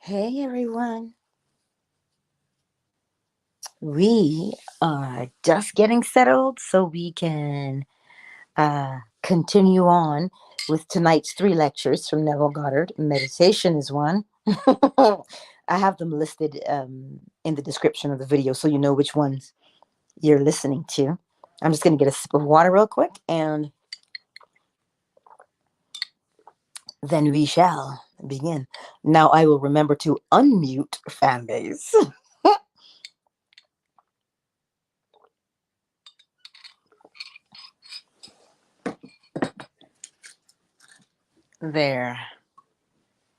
Hey everyone, we are just getting settled so we can continue on with tonight's three lectures from Neville Goddard. Meditation is one. I have them listed in the description of the video so you know which ones you're listening to. I'm just going to get a sip of water real quick and then we shall begin. Now I will remember to unmute fan base. There.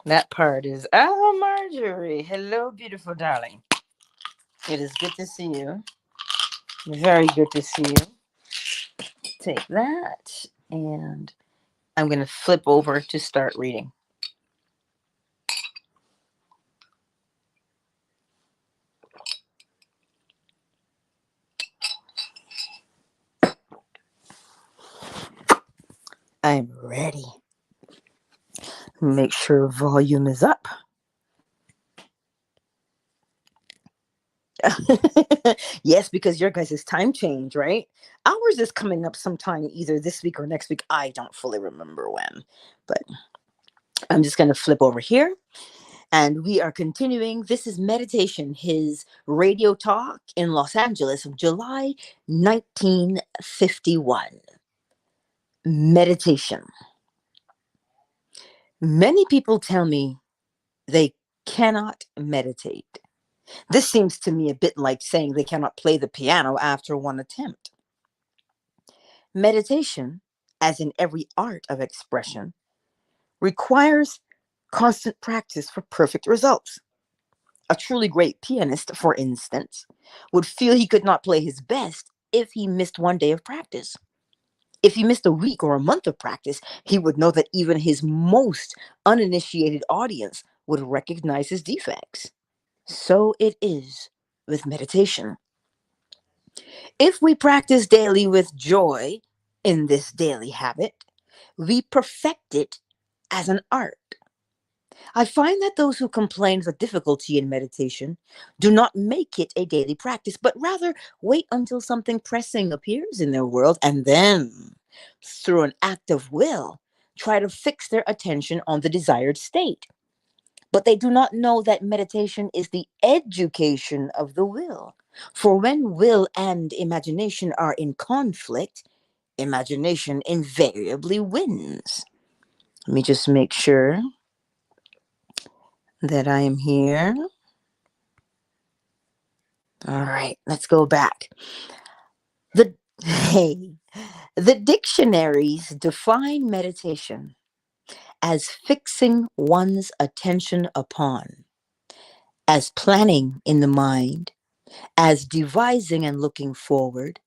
That part is, oh, Marjorie. Hello, beautiful darling. It is good to see you. Very good to see you. Take that, and I'm going to flip over to start reading. I'm ready. Make sure volume is up. Yes, because your guys' time change, right? Ours is coming up sometime either this week or next week. I don't fully remember when, but I'm just going to flip over here. And we are continuing. This is Meditation, his radio talk in Los Angeles of July 1951. Meditation. Many people tell me they cannot meditate. This seems to me a bit like saying they cannot play the piano after one attempt. Meditation, as in every art of expression, requires constant practice for perfect results. A truly great pianist, for instance, would feel he could not play his best if he missed one day of practice. If he missed a week or a month of practice, he would know that even his most uninitiated audience would recognize his defects. So it is with meditation. If we practice daily with joy in this daily habit, we perfect it as an art. I find that those who complain of the difficulty in meditation do not make it a daily practice, but rather wait until something pressing appears in their world and then, through an act of will, try to fix their attention on the desired state. But they do not know that meditation is the education of the will. For when will and imagination are in conflict, imagination invariably wins. Let me just make sure that I am here. All right, let's go back. The the dictionaries define meditation as fixing one's attention upon, as planning in the mind, as devising and looking forward,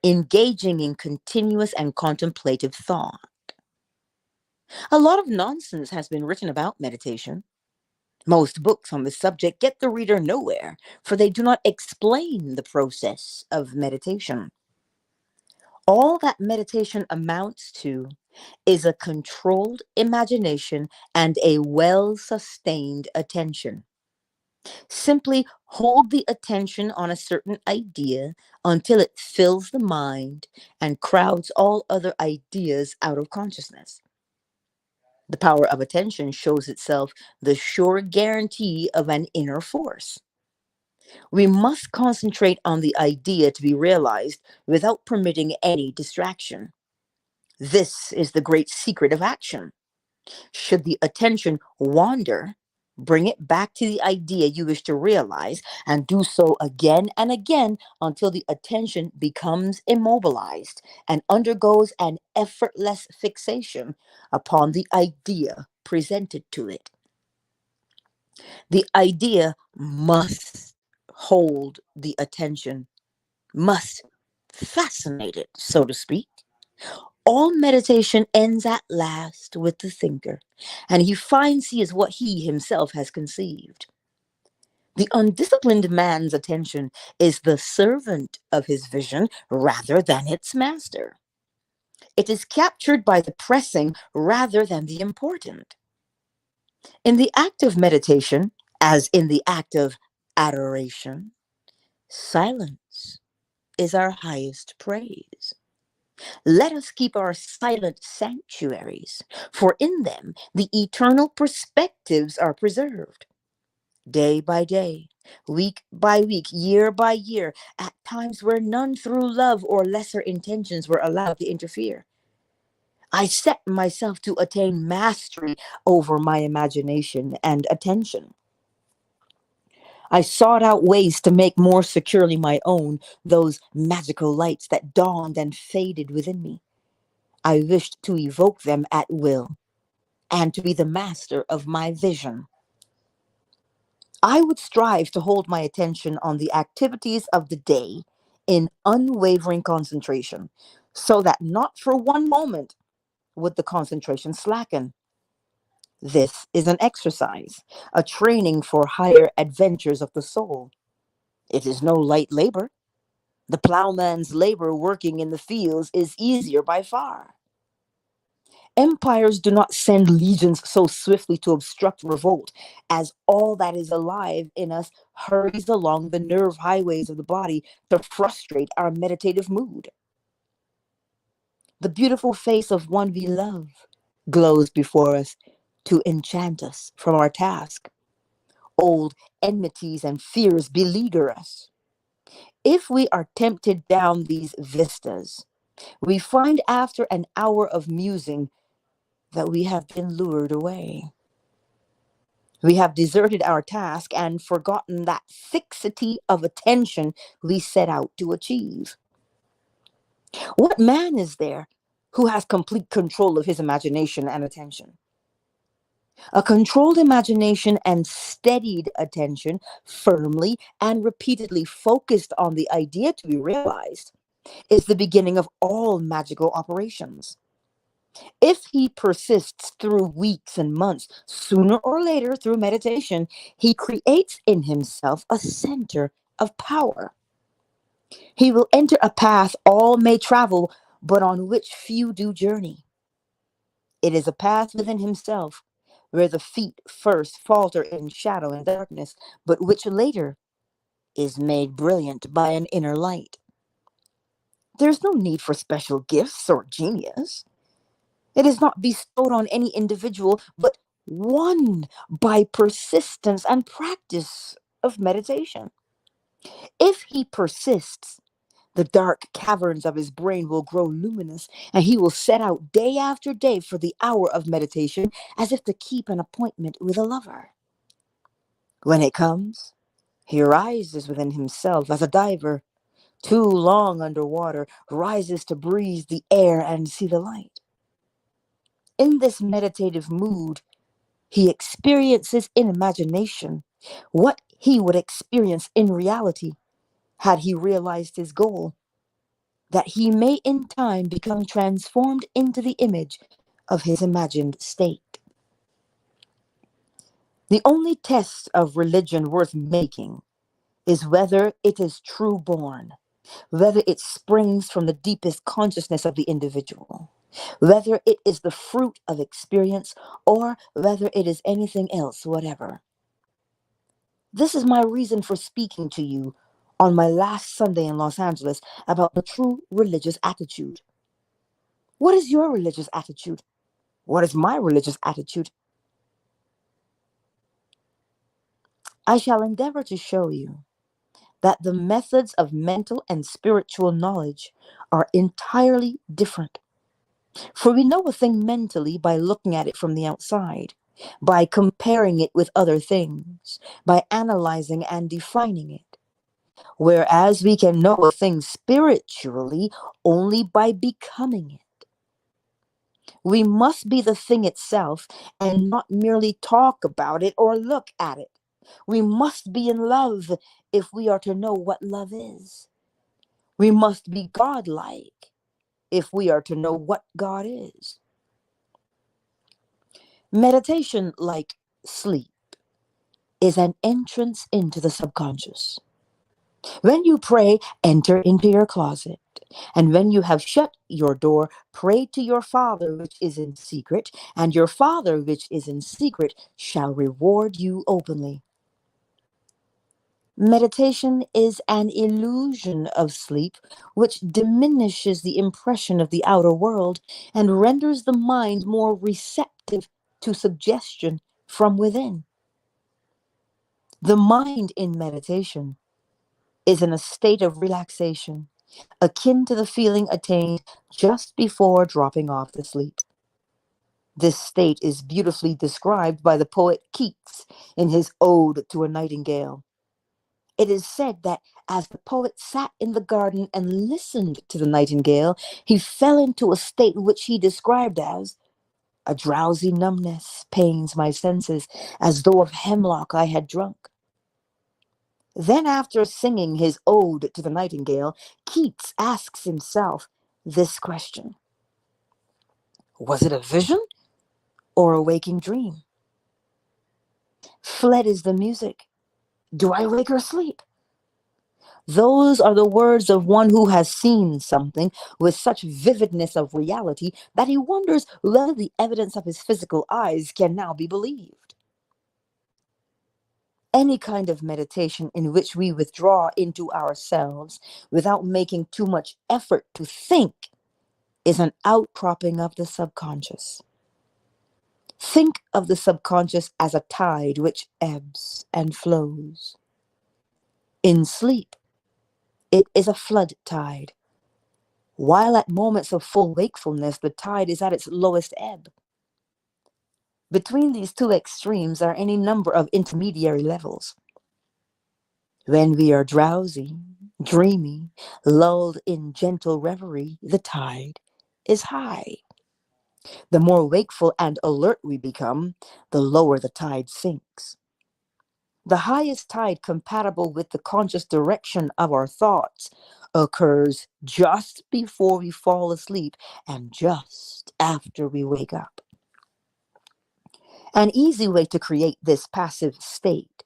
engaging in continuous and contemplative thought. A lot of nonsense has been written about meditation. Most books on the subject get the reader nowhere, for they do not explain the process of meditation. All that meditation amounts to is a controlled imagination and a well-sustained attention. Simply hold the attention on a certain idea until it fills the mind and crowds all other ideas out of consciousness. The power of attention shows itself the sure guarantee of an inner force. We must concentrate on the idea to be realized without permitting any distraction. This is the great secret of action. Should the attention wander, bring it back to the idea you wish to realize and do so again and again until the attention becomes immobilized and undergoes an effortless fixation upon the idea presented to it. The idea must hold the attention, must fascinate it, so to speak. All meditation ends at last with the thinker, and he finds he is what he himself has conceived. The undisciplined man's attention is the servant of his vision rather than its master. It is captured by the pressing rather than the important. In the act of meditation, As in the act of adoration, silence is our highest praise. Let us keep our silent sanctuaries, for in them the eternal perspectives are preserved. Day by day, week by week, year by year, at times where none through love or lesser intentions were allowed to interfere. I set myself to attain mastery over my imagination and attention. I sought out ways to make more securely my own those magical lights that dawned and faded within me. I wished to evoke them at will and to be the master of my vision. I would strive to hold my attention on the activities of the day in unwavering concentration, so that not for one moment would the concentration slacken. This is an exercise, a training for higher adventures of the soul. It is no light labor. The plowman's labor working in the fields is easier by far. Empires do not send legions so swiftly to obstruct revolt as all that is alive in us hurries along the nerve highways of the body to frustrate our meditative mood. The beautiful face of one we love glows before us to enchant us from our task. Old enmities and fears beleaguer us. If we are tempted down these vistas, we find after an hour of musing that we have been lured away. We have deserted our task and forgotten that fixity of attention we set out to achieve. What man is there who has complete control of his imagination and attention? A controlled imagination and steadied attention, firmly and repeatedly focused on the idea to be realized, is the beginning of all magical operations. If he persists through weeks and months, sooner or later through meditation, he creates in himself a center of power. He will enter a path all may travel, but on which few do journey. It is a path within himself, where the feet first falter in shadow and darkness, but which later is made brilliant by an inner light. There's no need for special gifts or genius. It is not bestowed on any individual, but won by persistence and practice of meditation. If he persists, the dark caverns of his brain will grow luminous, and he will set out day after day for the hour of meditation as if to keep an appointment with a lover. When it comes, he rises within himself as a diver, too long under water, rises to breathe the air and see the light. In this meditative mood, he experiences in imagination what he would experience in reality had he realized his goal, that he may in time become transformed into the image of his imagined state. The only test of religion worth making is whether it is true born, whether it springs from the deepest consciousness of the individual, whether it is the fruit of experience, or whether it is anything else whatever. This is my reason for speaking to you on my last Sunday in Los Angeles about the true religious attitude. What is your religious attitude? What is my religious attitude? I shall endeavor to show you that the methods of mental and spiritual knowledge are entirely different. For we know a thing mentally by looking at it from the outside, by comparing it with other things, by analyzing and defining it. Whereas we can know a thing spiritually only by becoming it. We must be the thing itself and not merely talk about it or look at it. We must be in love if we are to know what love is. We must be godlike if we are to know what God is. Meditation, like sleep, is an entrance into the subconscious. When you pray, enter into your closet. And when you have shut your door, pray to your Father which is in secret, and your Father which is in secret shall reward you openly. Meditation is an illusion of sleep which diminishes the impression of the outer world and renders the mind more receptive to suggestion from within. The mind in meditation is in a state of relaxation, akin to the feeling attained just before dropping off to sleep. This state is beautifully described by the poet Keats in his Ode to a Nightingale. It is said that as the poet sat in the garden and listened to the nightingale, he fell into a state which he described as a drowsy numbness pains my senses, as though of hemlock I had drunk. Then, after singing his ode to the nightingale, Keats asks himself this question: was it a vision or a waking dream? Fled is the music. Do I wake or sleep? Those are the words of one who has seen something with such vividness of reality that he wonders whether the evidence of his physical eyes can now be believed. Any kind of meditation in which we withdraw into ourselves without making too much effort to think is an outcropping of the subconscious. Think of the subconscious as a tide which ebbs and flows. In sleep, it is a flood tide, while at moments of full wakefulness, the tide is at its lowest ebb. Between these two extremes are any number of intermediary levels. When we are drowsy, dreamy, lulled in gentle reverie, the tide is high. The more wakeful and alert we become, the lower the tide sinks. The highest tide compatible with the conscious direction of our thoughts occurs just before we fall asleep and just after we wake up. An easy way to create this passive state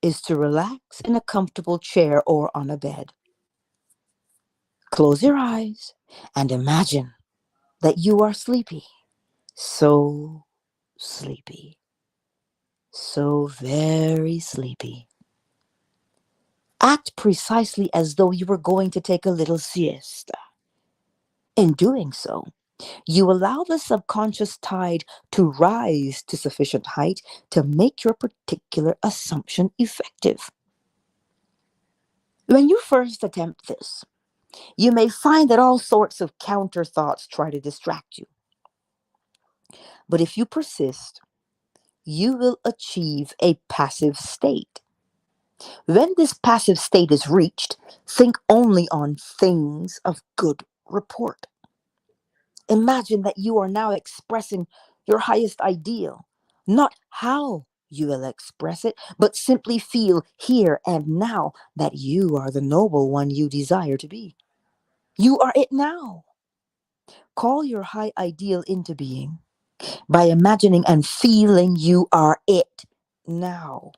is to relax in a comfortable chair or on a bed. Close your eyes and imagine that you are sleepy, so sleepy, so very sleepy. Act precisely as though you were going to take a little siesta. In doing so, you allow the subconscious tide to rise to sufficient height to make your particular assumption effective. When you first attempt this, you may find that all sorts of counter thoughts try to distract you. But if you persist, you will achieve a passive state. When this passive state is reached, think only on things of good report. Imagine that you are now expressing your highest ideal, not how you will express it, but simply feel here and now that you are the noble one you desire to be. You are it now. Call your high ideal into being by imagining and feeling you are it now.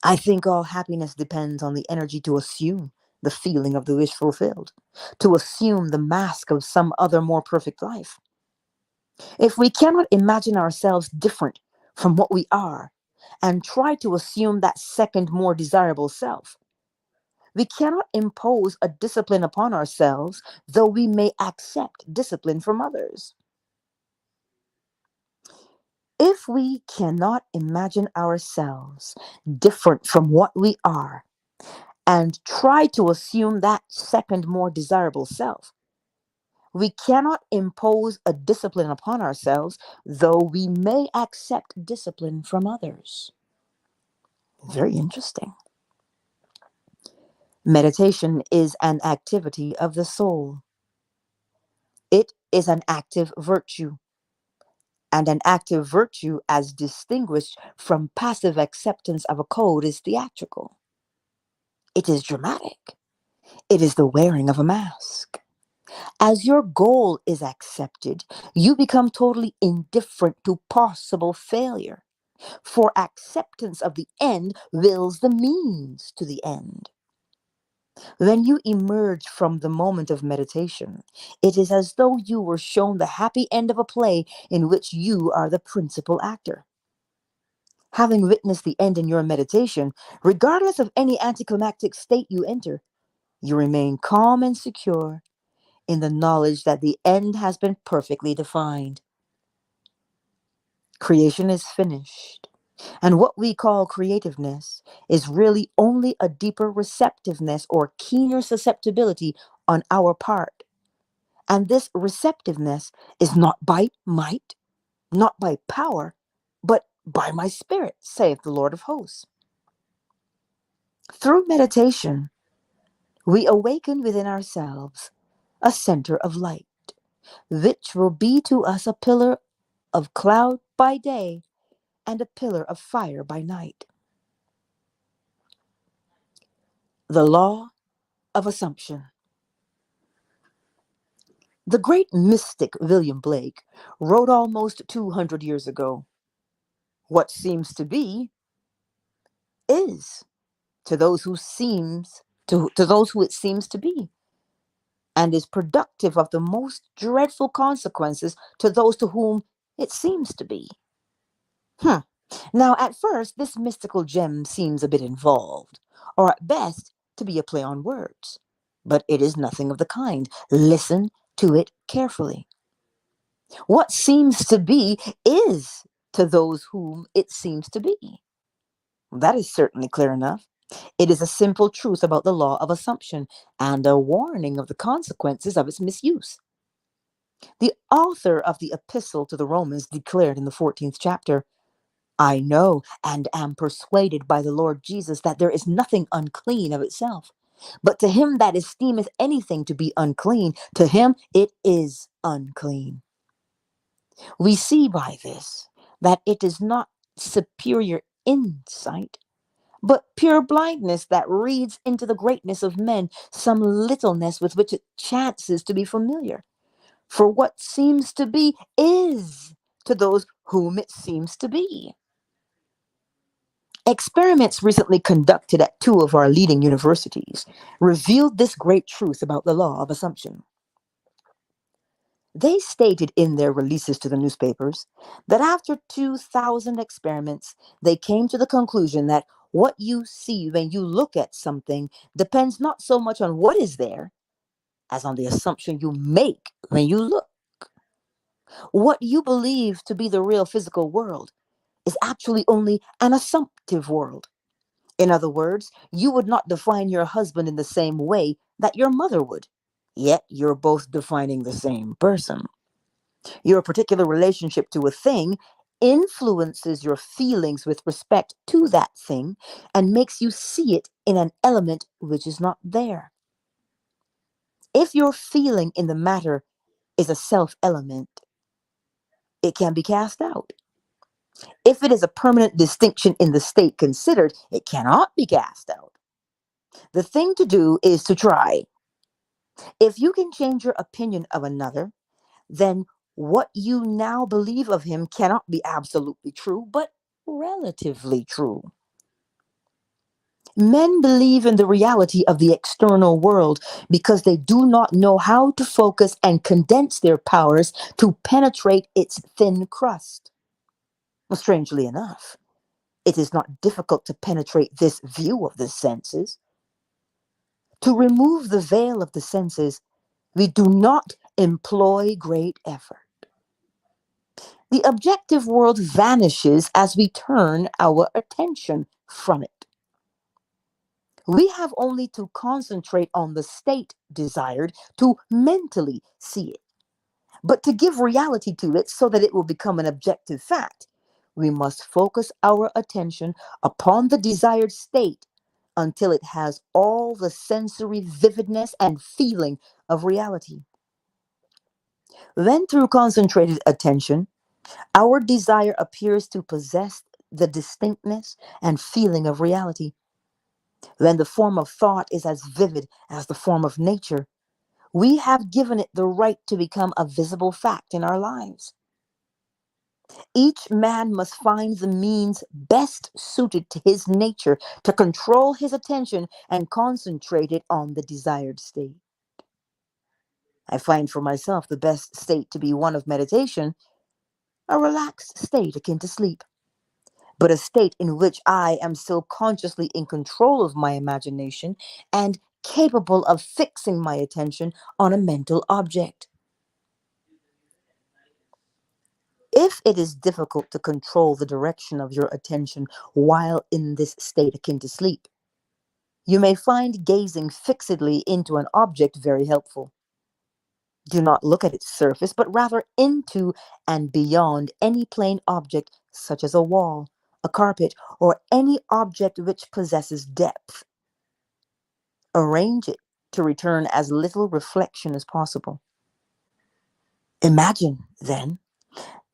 I think all happiness depends on the energy to assume the feeling of the wish fulfilled, to assume the mask of some other more perfect life. If we cannot imagine ourselves different from what we are and try to assume that second more desirable self, we cannot impose a discipline upon ourselves, though we may accept discipline from others. If we cannot imagine ourselves different from what we are and try to assume that second more desirable self, we cannot impose a discipline upon ourselves, though we may accept discipline from others. Very interesting. Meditation is an activity of the soul. It is an active virtue, and an active virtue, as distinguished from passive acceptance of a code, is theatrical. It is dramatic. It is the wearing of a mask. As your goal is accepted, you become totally indifferent to possible failure, for acceptance of the end wills the means to the end. When you emerge from the moment of meditation, it is as though you were shown the happy end of a play in which you are the principal actor. Having witnessed the end in your meditation, regardless of any anticlimactic state you enter, you remain calm and secure in the knowledge that the end has been perfectly defined. Creation is finished. And what we call creativeness is really only a deeper receptiveness or keener susceptibility on our part. And this receptiveness is not by might, not by power, but by my spirit, saith the Lord of hosts. Through meditation, we awaken within ourselves a center of light, which will be to us a pillar of cloud by day and a pillar of fire by night. The law of assumption. The great mystic William Blake wrote almost 200 years ago, "What seems to be is to those who to those who it seems to be, and is productive of the most dreadful consequences to those to whom it seems to be." Hmm. Now, at first, this mystical gem seems a bit involved, or at best, to be a play on words. But it is nothing of the kind. Listen to it carefully. What seems to be is to those whom it seems to be. That is certainly clear enough. It is a simple truth about the law of assumption and a warning of the consequences of its misuse. The author of the Epistle to the Romans declared in the 14th chapter, "I know and am persuaded by the Lord Jesus that there is nothing unclean of itself. But to him that esteemeth anything to be unclean, to him it is unclean." We see by this that it is not superior insight, but pure blindness that reads into the greatness of men some littleness with which it chances to be familiar. For what seems to be is to those whom it seems to be. Experiments recently conducted at two of our leading universities revealed this great truth about the law of assumption. They stated in their releases to the newspapers that after 2,000 experiments, they came to the conclusion that what you see when you look at something depends not so much on what is there as on the assumption you make when you look. What you believe to be the real physical world is actually only an assumptive world. In other words, you would not define your husband in the same way that your mother would, yet you're both defining the same person. Your particular relationship to a thing influences your feelings with respect to that thing and makes you see it in an element which is not there. If your feeling in the matter is a self element, it can be cast out. If it is a permanent distinction in the state considered, it cannot be cast out. The thing to do is to try. If you can change your opinion of another, then what you now believe of him cannot be absolutely true, but relatively true. Men believe in the reality of the external world because they do not know how to focus and condense their powers to penetrate its thin crust. Well, strangely enough, it is not difficult to penetrate this view of the senses. To remove the veil of the senses, we do not employ great effort. The objective world vanishes as we turn our attention from it. We have only to concentrate on the state desired to mentally see it. But to give reality to it so that it will become an objective fact, we must focus our attention upon the desired state until it has all the sensory vividness and feeling of reality. Then, through concentrated attention, our desire appears to possess the distinctness and feeling of reality. When the form of thought is as vivid as the form of nature, we have given it the right to become a visible fact in our lives. Each man must find the means best suited to his nature to control his attention and concentrate it on the desired state. I find for myself the best state to be one of meditation, a relaxed state akin to sleep. but a state in which I am still consciously in control of my imagination and capable of fixing my attention on a mental object. If it is difficult to control the direction of your attention while in this state akin to sleep, you may find gazing fixedly into an object very helpful. Do not look at its surface, but rather into and beyond any plain object, such as a wall, a carpet, or any object which possesses depth. Arrange it to return as little reflection as possible. Imagine, then,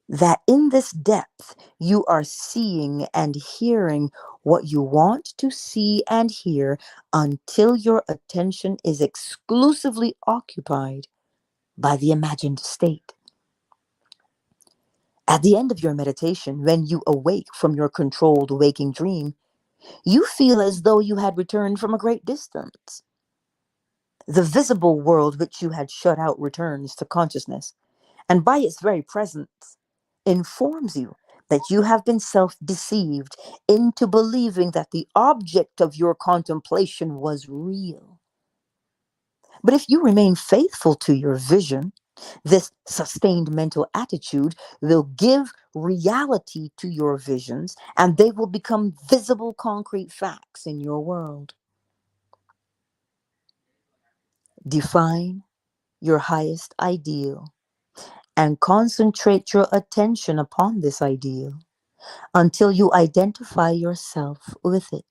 that in this depth you are seeing and hearing what you want to see and hear until your attention is exclusively occupied by the imagined state. At the end of your meditation, when you awake from your controlled waking dream, you feel as though you had returned from a great distance. The visible world which you had shut out returns to consciousness, and by its very presence informs you that you have been self-deceived into believing that the object of your contemplation was real. But if you remain faithful to your vision, this sustained mental attitude will give reality to your visions, and they will become visible, concrete facts in your world. Define your highest ideal and concentrate your attention upon this ideal until you identify yourself with it.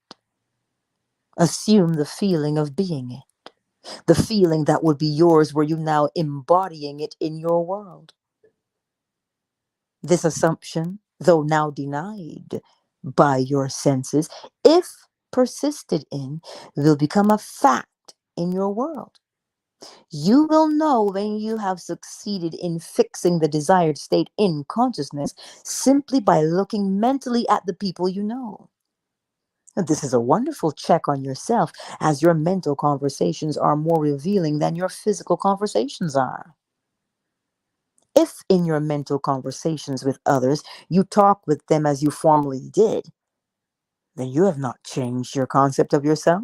Assume the feeling of being it, the feeling that would be yours were you now embodying it in your world. This assumption, though now denied by your senses, if persisted in, will become a fact in your world. You will know when you have succeeded in fixing the desired state in consciousness simply by looking mentally at the people you know. This is a wonderful check on yourself, as your mental conversations are more revealing than your physical conversations are. If in your mental conversations with others you talk with them as you formerly did, then you have not changed your concept of yourself.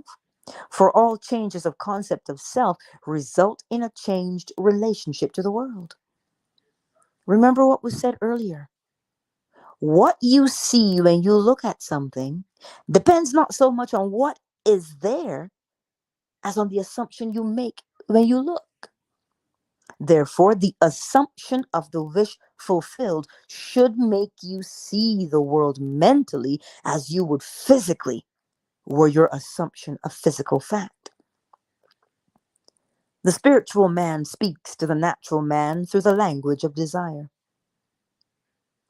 For all changes of concept of self result in a changed relationship to the world. Remember what was said earlier. What you see when you look at something depends not so much on what is there as on the assumption you make when you look. Therefore, the assumption of the wish fulfilled should make you see the world mentally as you would physically, were your assumption a physical fact. The spiritual man speaks to the natural man through the language of desire.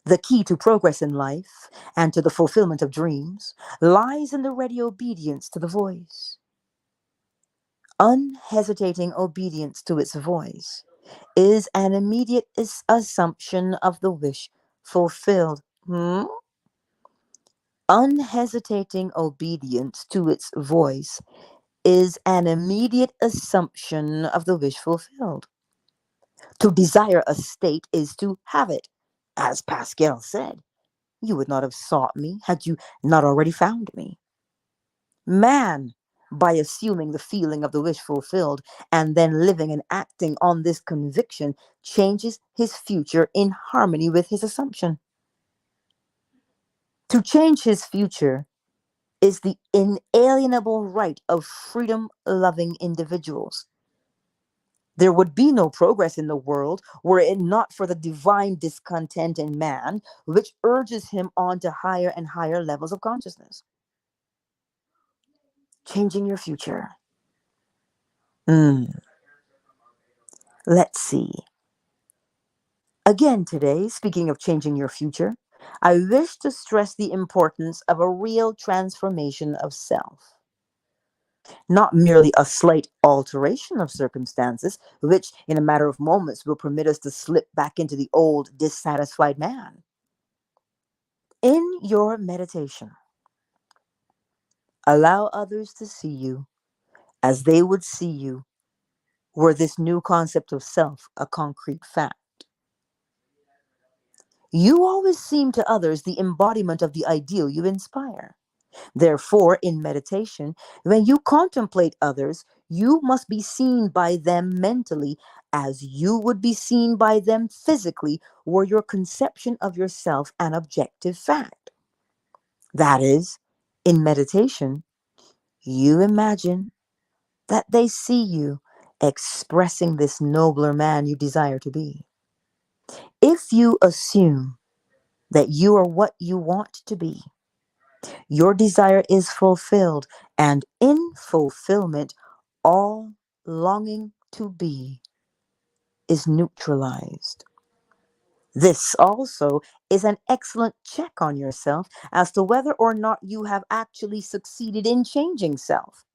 The key to progress in life and to the fulfillment of dreams lies in the ready obedience to the voice. Unhesitating obedience to its voice is an immediate assumption of the wish fulfilled. Unhesitating obedience to its voice is an immediate assumption of the wish fulfilled. To desire a state is to have it. As Pascal said, you would not have sought me had you not already found me. Man, by assuming the feeling of the wish fulfilled and then living and acting on this conviction, changes his future in harmony with his assumption. To change his future is the inalienable right of freedom-loving individuals. There would be no progress in the world were it not for the divine discontent in man, which urges him on to higher and higher levels of consciousness. Changing your future. Let's see. Again today, speaking of changing your future, I wish to stress the importance of a real transformation of self. Not merely a slight alteration of circumstances, which in a matter of moments will permit us to slip back into the old dissatisfied man. In your meditation, allow others to see you as they would see you were this new concept of self a concrete fact. You always seem to others the embodiment of the ideal you inspire. Therefore, in meditation, when you contemplate others, you must be seen by them mentally as you would be seen by them physically, were your conception of yourself an objective fact. That is, in meditation, you imagine that they see you expressing this nobler man you desire to be. If you assume that you are what you want to be, your desire is fulfilled, and in fulfillment, all longing to be is neutralized. This also is an excellent check on yourself as to whether or not you have actually succeeded in changing self.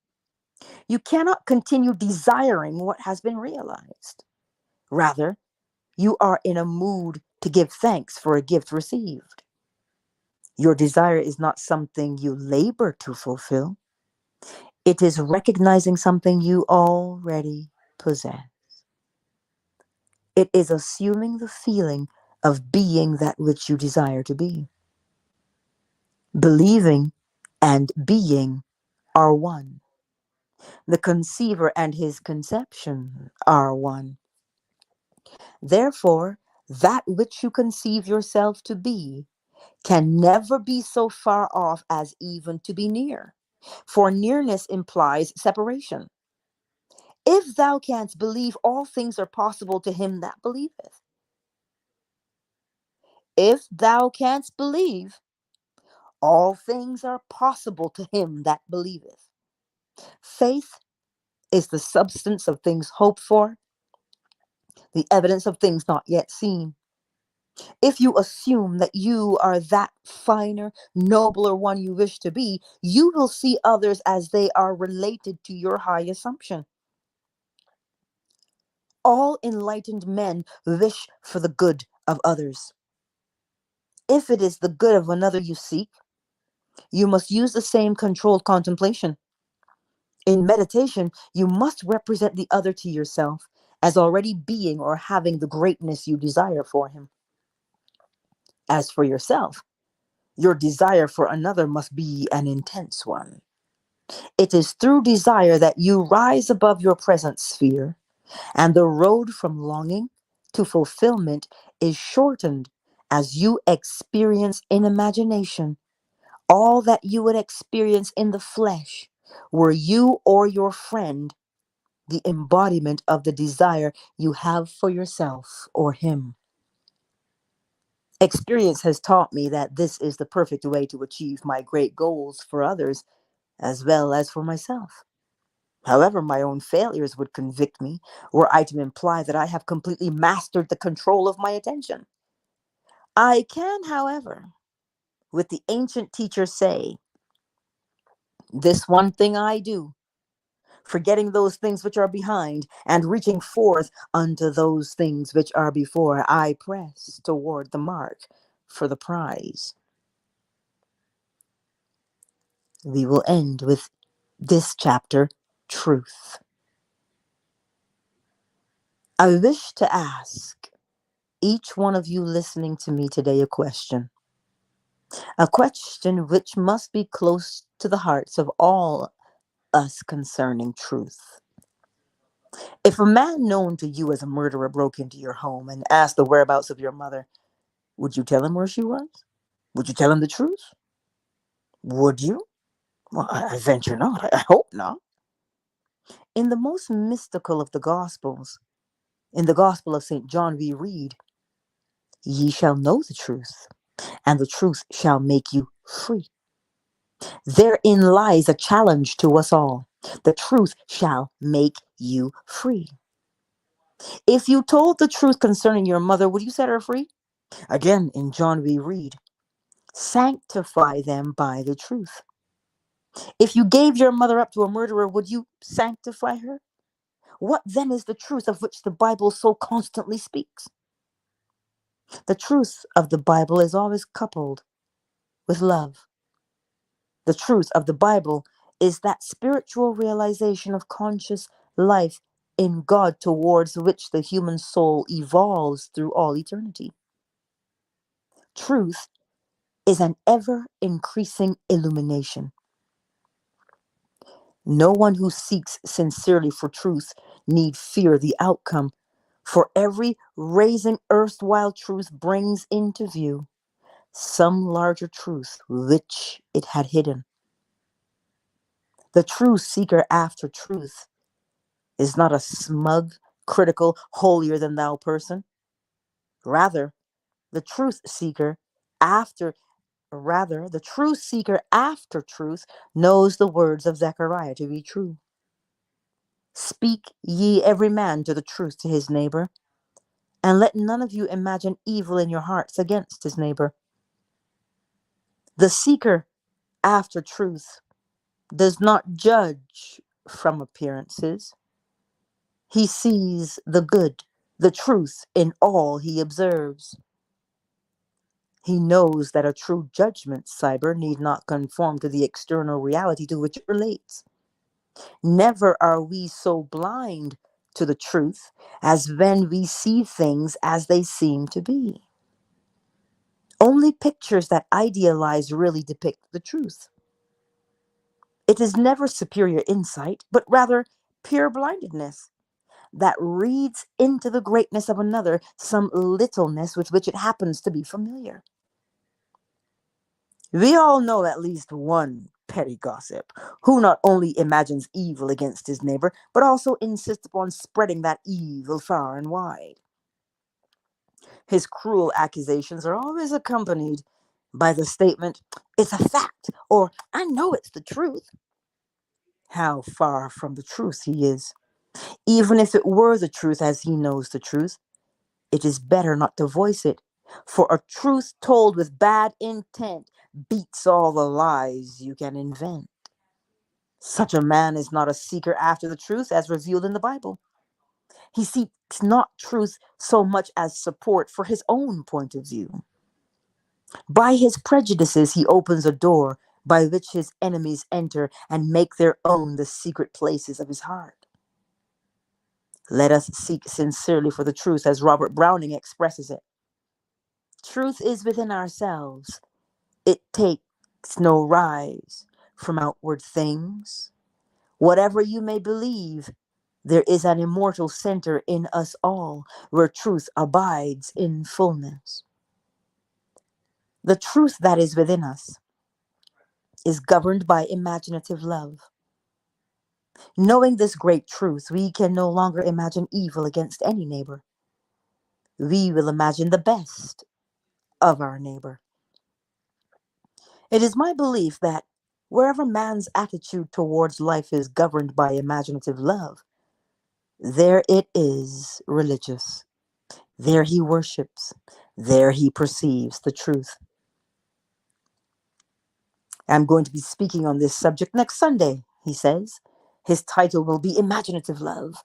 You cannot continue desiring what has been realized. Rather, you are in a mood to give thanks for a gift received. Your desire is not something you labor to fulfill. It is recognizing something you already possess. It is assuming the feeling of being that which you desire to be. Believing and being are one. The conceiver and his conception are one. Therefore, that which you conceive yourself to be can never be so far off as even to be near, for nearness implies separation. If thou canst believe, all things are possible to him that believeth. If thou canst believe, all things are possible to him that believeth. Faith is the substance of things hoped for, the evidence of things not yet seen. If you assume that you are that finer, nobler one you wish to be, you will see others as they are related to your high assumption. All enlightened men wish for the good of others. If it is the good of another you seek, you must use the same controlled contemplation. In meditation, you must represent the other to yourself as already being or having the greatness you desire for him. As for yourself, your desire for another must be an intense one. It is through desire that you rise above your present sphere, and the road from longing to fulfillment is shortened as you experience in imagination all that you would experience in the flesh, were you or your friend the embodiment of the desire you have for yourself or him. Experience has taught me that this is the perfect way to achieve my great goals for others as well as for myself. However, my own failures would convict me were I to imply that I have completely mastered the control of my attention. I can, however, with the ancient teacher say, this one thing I do, forgetting those things which are behind and reaching forth unto those things which are before, I press toward the mark for the prize. We will end with this chapter, truth. I wish to ask each one of you listening to me today a question which must be close to the hearts of all us concerning truth. If a man known to you as a murderer broke into your home and asked the whereabouts of your mother, would you tell him where she was? Would you tell him the truth? Would you? Well, I venture not. I hope not. In the most mystical of the Gospels, in the Gospel of St. John, we read, ye shall know the truth, and the truth shall make you free. Therein lies a challenge to us all. The truth shall make you free. If you told the truth concerning your mother, would you set her free? Again, in John, we read, sanctify them by the truth. If you gave your mother up to a murderer, would you sanctify her? What then is the truth of which the Bible so constantly speaks? The truth of the Bible is always coupled with love. The truth of the Bible is that spiritual realization of conscious life in God towards which the human soul evolves through all eternity. Truth is an ever-increasing illumination. No one who seeks sincerely for truth need fear the outcome, for every raising erstwhile truth brings into view some larger truth which it had hidden. The true seeker after truth is not a smug, critical, holier than thou person. Rather, the truth seeker after the true seeker after truth knows the words of Zechariah to be true. Speak ye every man to the truth to his neighbor, and let none of you imagine evil in your hearts against his neighbor. The seeker after truth does not judge from appearances. He sees the good, the truth in all he observes. He knows that a true judgment, cyber, need not conform to the external reality to which it relates. Never are we so blind to the truth as when we see things as they seem to be. Only pictures that idealize really depict the truth. It is never superior insight, but rather pure blindedness that reads into the greatness of another some littleness with which it happens to be familiar. We all know at least one petty gossip who not only imagines evil against his neighbor, but also insists upon spreading that evil far and wide. His cruel accusations are always accompanied by the statement, "It's a fact," or "I know it's the truth." How far from the truth he is. Even if it were the truth as he knows the truth, it is better not to voice it, for a truth told with bad intent beats all the lies you can invent. Such a man is not a seeker after the truth as revealed in the Bible. He seeks not truth so much as support for his own point of view. By his prejudices, he opens a door by which his enemies enter and make their own the secret places of his heart. Let us seek sincerely for the truth as Robert Browning expresses it. Truth is within ourselves. It takes no rise from outward things. Whatever you may believe, there is an immortal center in us all where truth abides in fullness. The truth that is within us is governed by imaginative love. Knowing this great truth, we can no longer imagine evil against any neighbor. We will imagine the best of our neighbor. It is my belief that wherever man's attitude towards life is governed by imaginative love, there it is religious. There he worships. There he perceives the truth. I'm going to be speaking on this subject next Sunday, he says. His title will be Imaginative Love.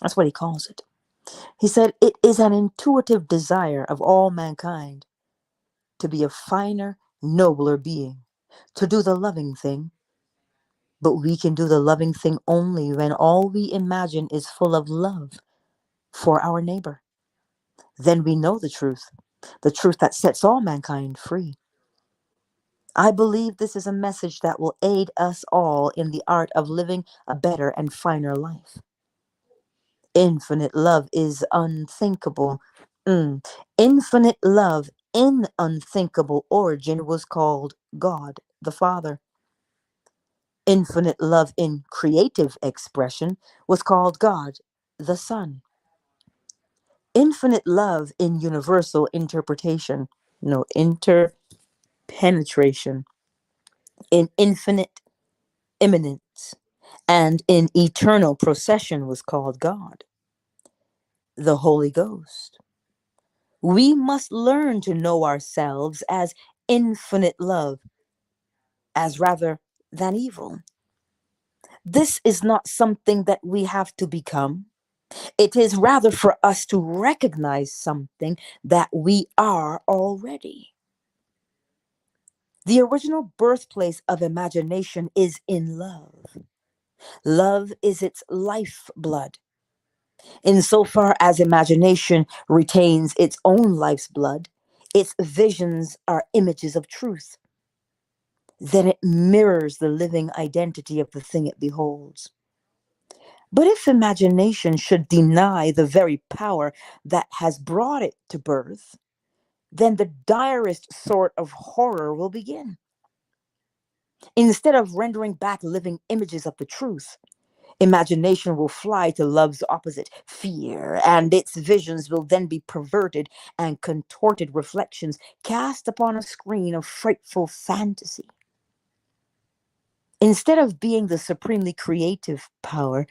That's what he calls it. He said, it is an intuitive desire of all mankind to be a finer, nobler being, to do the loving thing. But we can do the loving thing only when all we imagine is full of love for our neighbor. Then we know the truth that sets all mankind free. I believe this is a message that will aid us all in the art of living a better and finer life. Infinite love is unthinkable. Infinite love in unthinkable origin was called God the Father. Infinite love in creative expression was called God the Son. Infinite love in universal interpretation, no, interpenetration, in infinite immanence, and in eternal procession was called God, the Holy Ghost. We must learn to know ourselves as infinite love, as rather than evil. This is not something that we have to become. It is rather for us to recognize something that we are already. The original birthplace of imagination is in love. Love is its lifeblood. Insofar as imagination retains its own life's blood, Its visions are images of truth. Then it mirrors the living identity of the thing it beholds. But if imagination should deny the very power that has brought it to birth, then the direst sort of horror will begin. Instead of rendering back living images of the truth, imagination will fly to love's opposite, fear, and its visions will then be perverted and contorted reflections cast upon a screen of frightful fantasy. Instead of being the supremely creative power,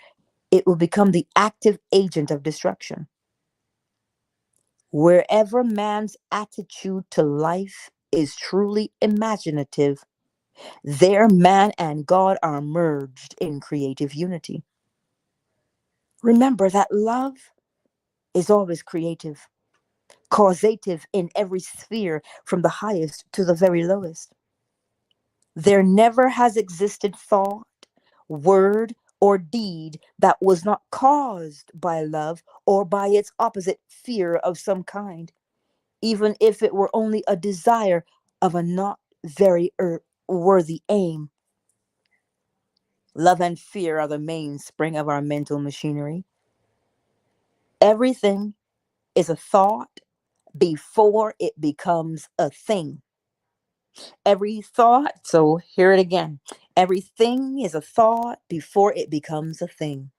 it will become the active agent of destruction. Wherever man's attitude to life is truly imaginative, there man and God are merged in creative unity. Remember that love is always creative, causative in every sphere from the highest to the very lowest. There never has existed thought, word, or deed that was not caused by love or by its opposite, fear of some kind, even if it were only a desire of a not very worthy aim. Love and fear are the mainspring of our mental machinery. Everything is a thought before it becomes a thing. Every thought, so hear it again. Everything is a thought before it becomes a thing.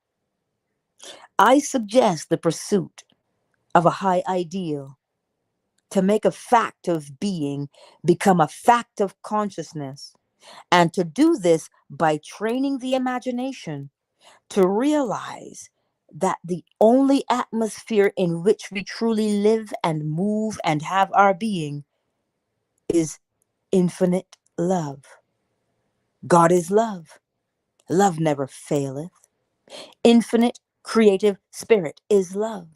I suggest the pursuit of a high ideal to make a fact of being become a fact of consciousness, and to do this by training the imagination to realize that the only atmosphere in which we truly live and move and have our being is infinite love. God is love. Love never faileth. Infinite creative spirit is love.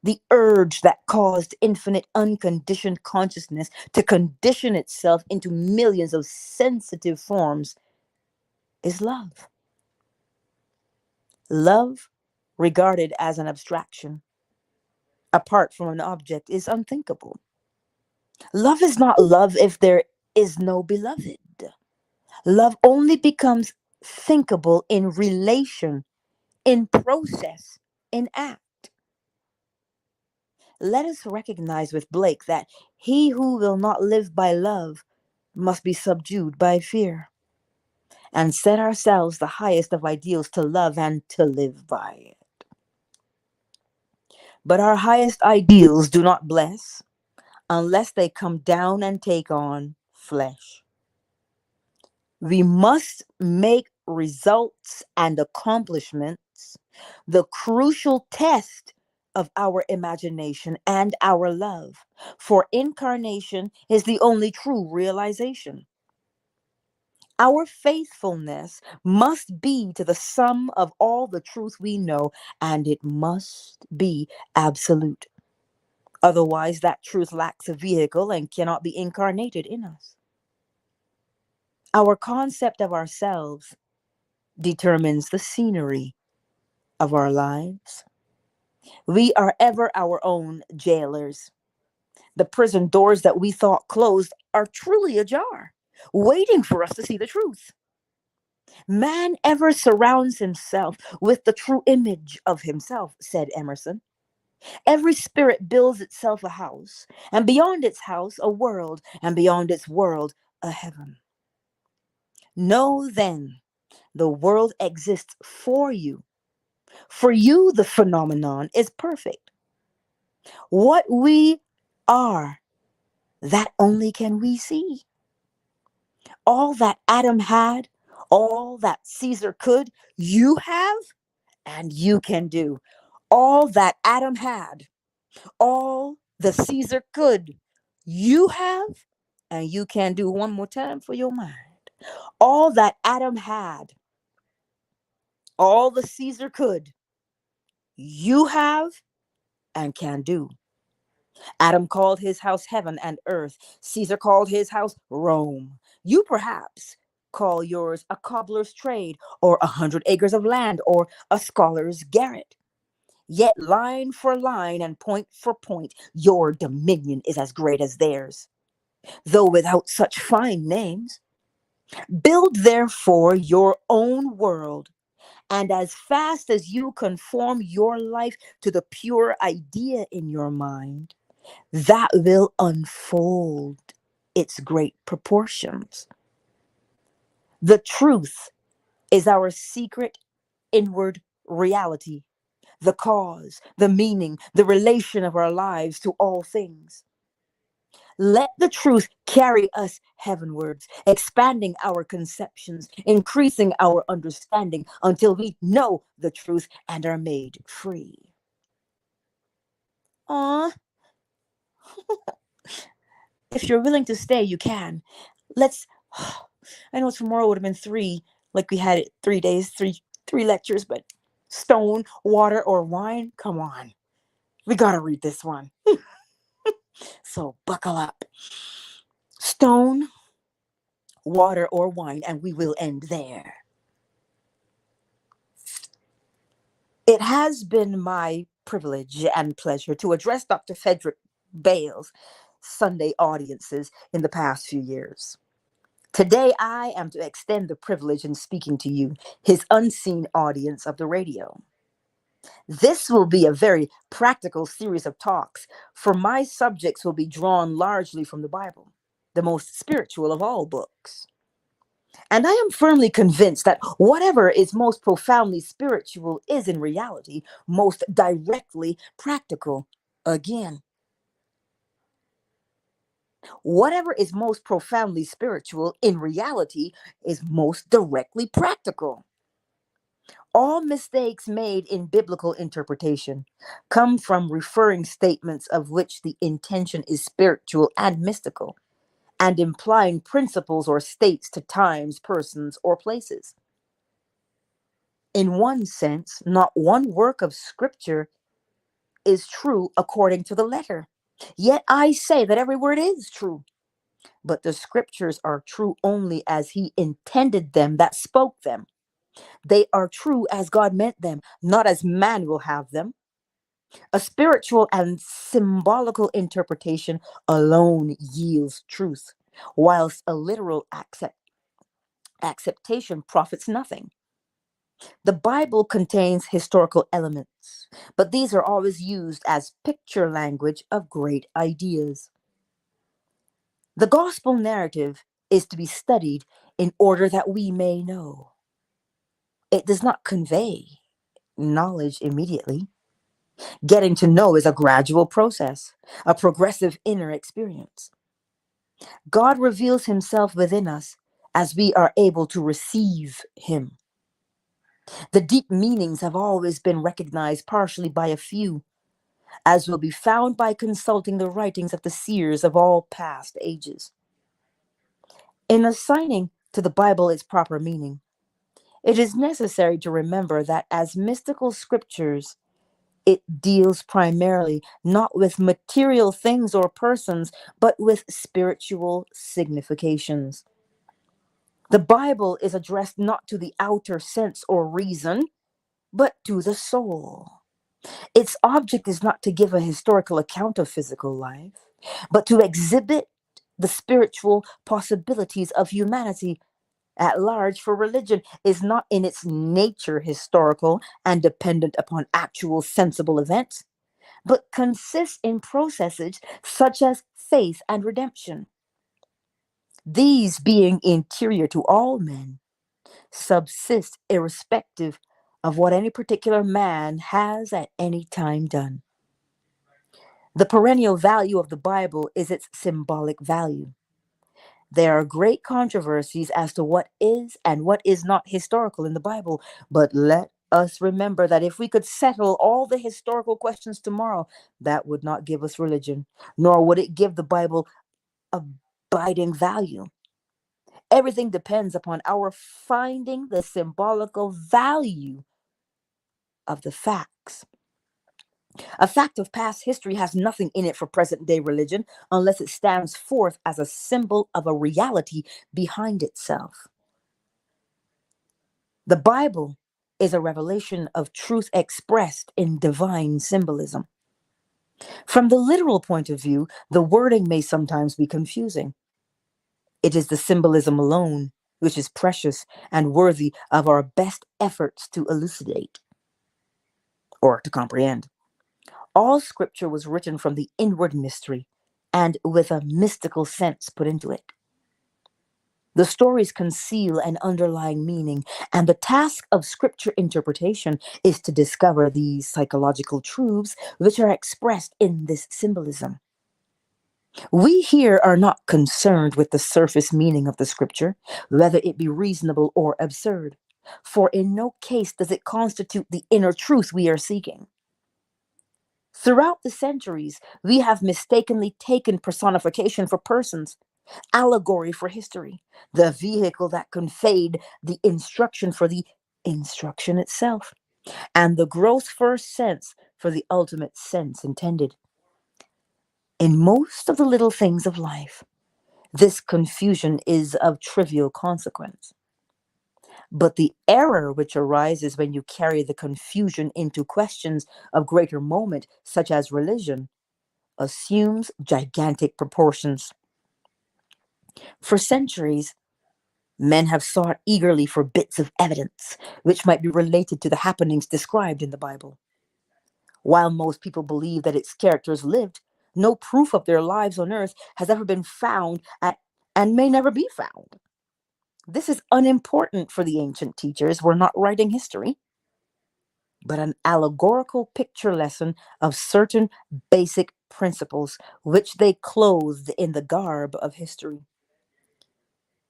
The urge that caused infinite unconditioned consciousness to condition itself into millions of sensitive forms is love. Love, regarded as an abstraction, apart from an object, is unthinkable. Love is not love if there is no beloved. Love only becomes thinkable in relation, in process, in act. Let us recognize with Blake that he who will not live by love must be subdued by fear, and set ourselves the highest of ideals to love and to live by it. But our highest ideals do not bless unless they come down and take on flesh. We must make results and accomplishments the crucial test of our imagination and our love, for incarnation is the only true realization. Our faithfulness must be to the sum of all the truth we know, and it must be absolute. Otherwise, that truth lacks a vehicle and cannot be incarnated in us. Our concept of ourselves determines the scenery of our lives. We are ever our own jailers. The prison doors that we thought closed are truly ajar, waiting for us to see the truth. Man ever surrounds himself with the true image of himself, said Emerson. Every spirit builds itself a house, and beyond its house, a world, and beyond its world, a heaven. Know then, the world exists for you. For you, the phenomenon is perfect. What we are, that only can we see. All that Adam had, all that Caesar could, you have and you can do. All that Adam had, all the Caesar could, you have and you can do. One more time for your mind. All that Adam had, all the Caesar could, you have and can do. Adam called his house heaven and earth. Caesar called his house Rome. You perhaps call yours a cobbler's trade, or 100 acres of land, or a scholar's garret. Yet line for line and point for point, your dominion is as great as theirs, though without such fine names. Build therefore your own world, and as fast as you conform your life to the pure idea in your mind, that will unfold its great proportions. The truth is our secret inward reality, the cause, the meaning, the relation of our lives to all things. Let the truth carry us heavenwards, expanding our conceptions, increasing our understanding until we know the truth and are made free. Aw, if you're willing to stay, you can. Let's. I know tomorrow would have been three, like we had it 3 days, three lectures, but stone, water, or wine? Come on. We gotta read this one. So buckle up. Stone, water, or wine, and we will end there. It has been my privilege and pleasure to address Dr. Frederick Bale's Sunday audiences in the past few years. Today, I am to extend the privilege in speaking to you, his unseen audience of the radio. This will be a very practical series of talks, for my subjects will be drawn largely from the Bible, the most spiritual of all books. And I am firmly convinced that whatever is most profoundly spiritual is in reality most directly practical. Again, whatever is most profoundly spiritual in reality is most directly practical. All mistakes made in biblical interpretation come from referring statements of which the intention is spiritual and mystical, and implying principles or states to times, persons, or places. In one sense, not one work of Scripture is true according to the letter. Yet I say that every word is true. But the Scriptures are true only as He intended them that spoke them. They are true as God meant them, not as man will have them. A spiritual and symbolical interpretation alone yields truth, whilst a literal acceptation profits nothing. The Bible contains historical elements, but these are always used as picture language of great ideas. The gospel narrative is to be studied in order that we may know. It does not convey knowledge immediately. Getting to know is a gradual process, a progressive inner experience. God reveals himself within us as we are able to receive him. The deep meanings have always been recognized partially by a few, as will be found by consulting the writings of the seers of all past ages. In assigning to the Bible its proper meaning, it is necessary to remember that as mystical scriptures, it deals primarily not with material things or persons, but with spiritual significations. The Bible is addressed not to the outer sense or reason, but to the soul. Its object is not to give a historical account of physical life, but to exhibit the spiritual possibilities of humanity at large, for religion is not in its nature historical and dependent upon actual sensible events, but consists in processes such as faith and redemption. These, being interior to all men, subsist irrespective of what any particular man has at any time done. The perennial value of the Bible is its symbolic value. There are great controversies as to what is and what is not historical in the Bible, but let us remember that if we could settle all the historical questions tomorrow, that would not give us religion, nor would it give the Bible abiding value. Everything depends upon our finding the symbolical value of the facts. A fact of past history has nothing in it for present day religion unless it stands forth as a symbol of a reality behind itself. The Bible is a revelation of truth expressed in divine symbolism. From the literal point of view, the wording may sometimes be confusing. It is the symbolism alone which is precious and worthy of our best efforts to elucidate or to comprehend. All scripture was written from the inward mystery and with a mystical sense put into it. The stories conceal an underlying meaning, and the task of scripture interpretation is to discover these psychological truths which are expressed in this symbolism. We here are not concerned with the surface meaning of the scripture, whether it be reasonable or absurd, for in no case does it constitute the inner truth we are seeking. Throughout the centuries, we have mistakenly taken personification for persons, allegory for history, the vehicle that conveyed the instruction for the instruction itself, and the gross first sense for the ultimate sense intended. In most of the little things of life, this confusion is of trivial consequence. But the error which arises when you carry the confusion into questions of greater moment, such as religion, assumes gigantic proportions. For centuries, men have sought eagerly for bits of evidence which might be related to the happenings described in the Bible. While most people believe that its characters lived, no proof of their lives on earth has ever been found and may never be found. This is unimportant for the ancient teachers who were not writing history, but an allegorical picture lesson of certain basic principles which they clothed in the garb of history.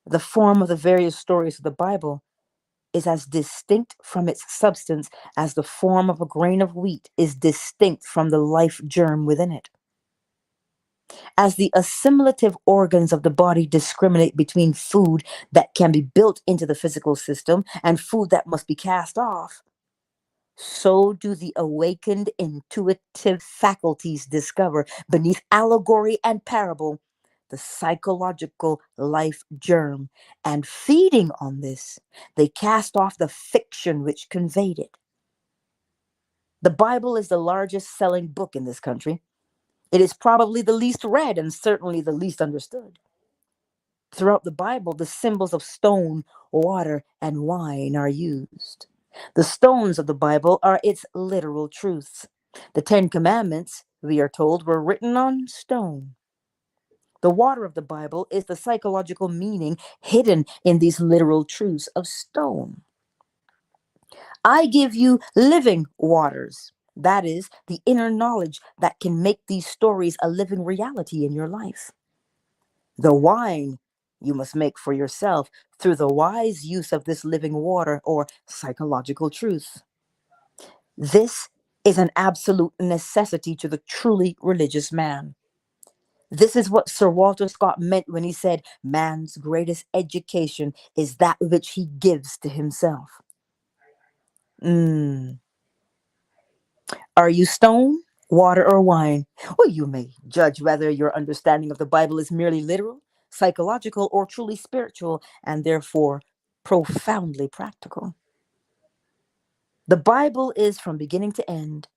The form of the various stories of the Bible is as distinct from its substance as the form of a grain of wheat is distinct from the life germ within it. As the assimilative organs of the body discriminate between food that can be built into the physical system and food that must be cast off, so do the awakened intuitive faculties discover beneath allegory and parable the psychological life germ, and feeding on this, they cast off the fiction which conveyed it. The Bible is the largest selling book in this country. It is probably the least read and certainly the least understood. Throughout the Bible, the symbols of stone, water, and wine are used. The stones of the Bible are its literal truths. The Ten Commandments, we are told, were written on stone. The water of the Bible is the psychological meaning hidden in these literal truths of stone. I give you living waters. That is, the inner knowledge that can make these stories a living reality in your life. The wine you must make for yourself through the wise use of this living water or psychological truth. This is an absolute necessity to the truly religious man. This is what Sir Walter Scott meant when he said, man's greatest education is that which he gives to himself. Are you stone, water, or wine? Well, you may judge whether your understanding of the Bible is merely literal, psychological, or truly spiritual, and therefore profoundly practical. The Bible is, from beginning to end,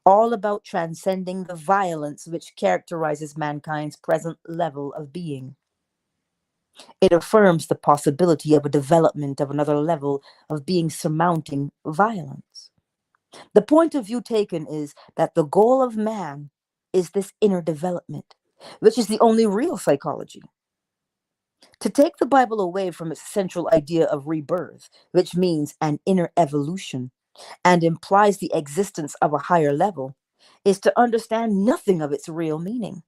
all about transcending the violence which characterizes mankind's present level of being. It affirms the possibility of a development of another level of being surmounting violence. The point of view taken is that the goal of man is this inner development, which is the only real psychology. To take the Bible away from its central idea of rebirth, which means an inner evolution and implies the existence of a higher level, is to understand nothing of its real meaning.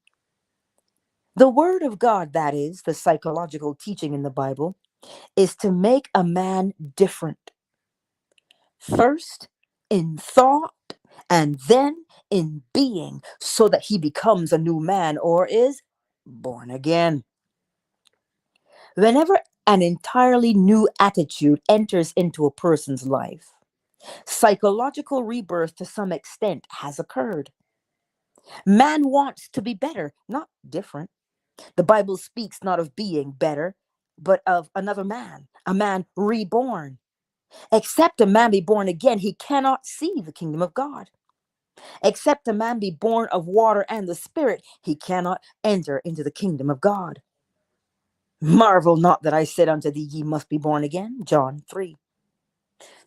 The Word of God, that is, the psychological teaching in the Bible, is to make a man different. First, in thought, and then in being, so that he becomes a new man or is born again. Whenever an entirely new attitude enters into a person's life, psychological rebirth to some extent has occurred. Man wants to be better, not different. The Bible speaks not of being better, but of another man, a man reborn. Except a man be born again, he cannot see the kingdom of God. Except a man be born of water and the Spirit, he cannot enter into the kingdom of God. Marvel not that I said unto thee, ye must be born again. John 3.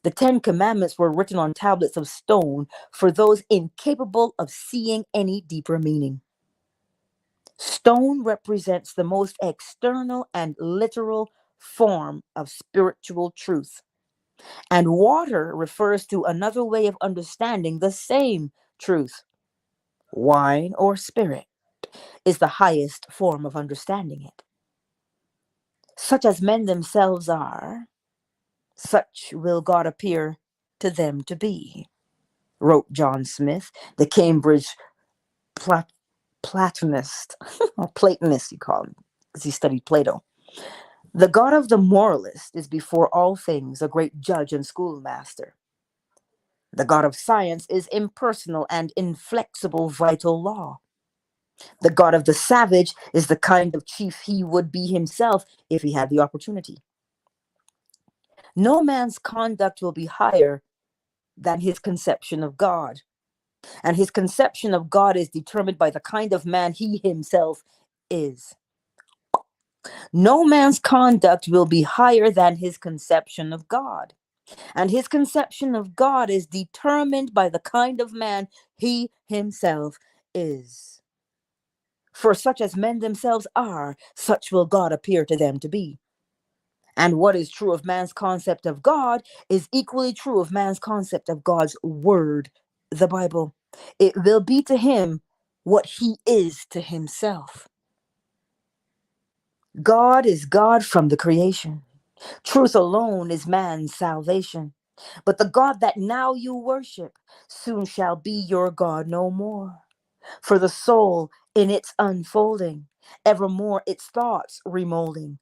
The 10 Commandments were written on tablets of stone for those incapable of seeing any deeper meaning. Stone represents the most external and literal form of spiritual truth, and water refers to another way of understanding the same truth. Wine or spirit is the highest form of understanding it. Such as men themselves are, such will God appear to them to be, wrote John Smith, the Cambridge Platonist, or Platonist, you call him, because he studied Plato. The God of the moralist is before all things a great judge and schoolmaster. The God of science is impersonal and inflexible vital law. The God of the savage is the kind of chief he would be himself if he had the opportunity. No man's conduct will be higher than his conception of God, and his conception of God is determined by the kind of man he himself is. No man's conduct will be higher than his conception of God, and his conception of God is determined by the kind of man he himself is. For such as men themselves are, such will God appear to them to be. And what is true of man's concept of God is equally true of man's concept of God's word, the Bible. It will be to him what he is to himself. God is God from the creation. Truth alone is man's salvation. But the God that now you worship soon shall be your God no more. For the soul in its unfolding, evermore its thoughts remolding,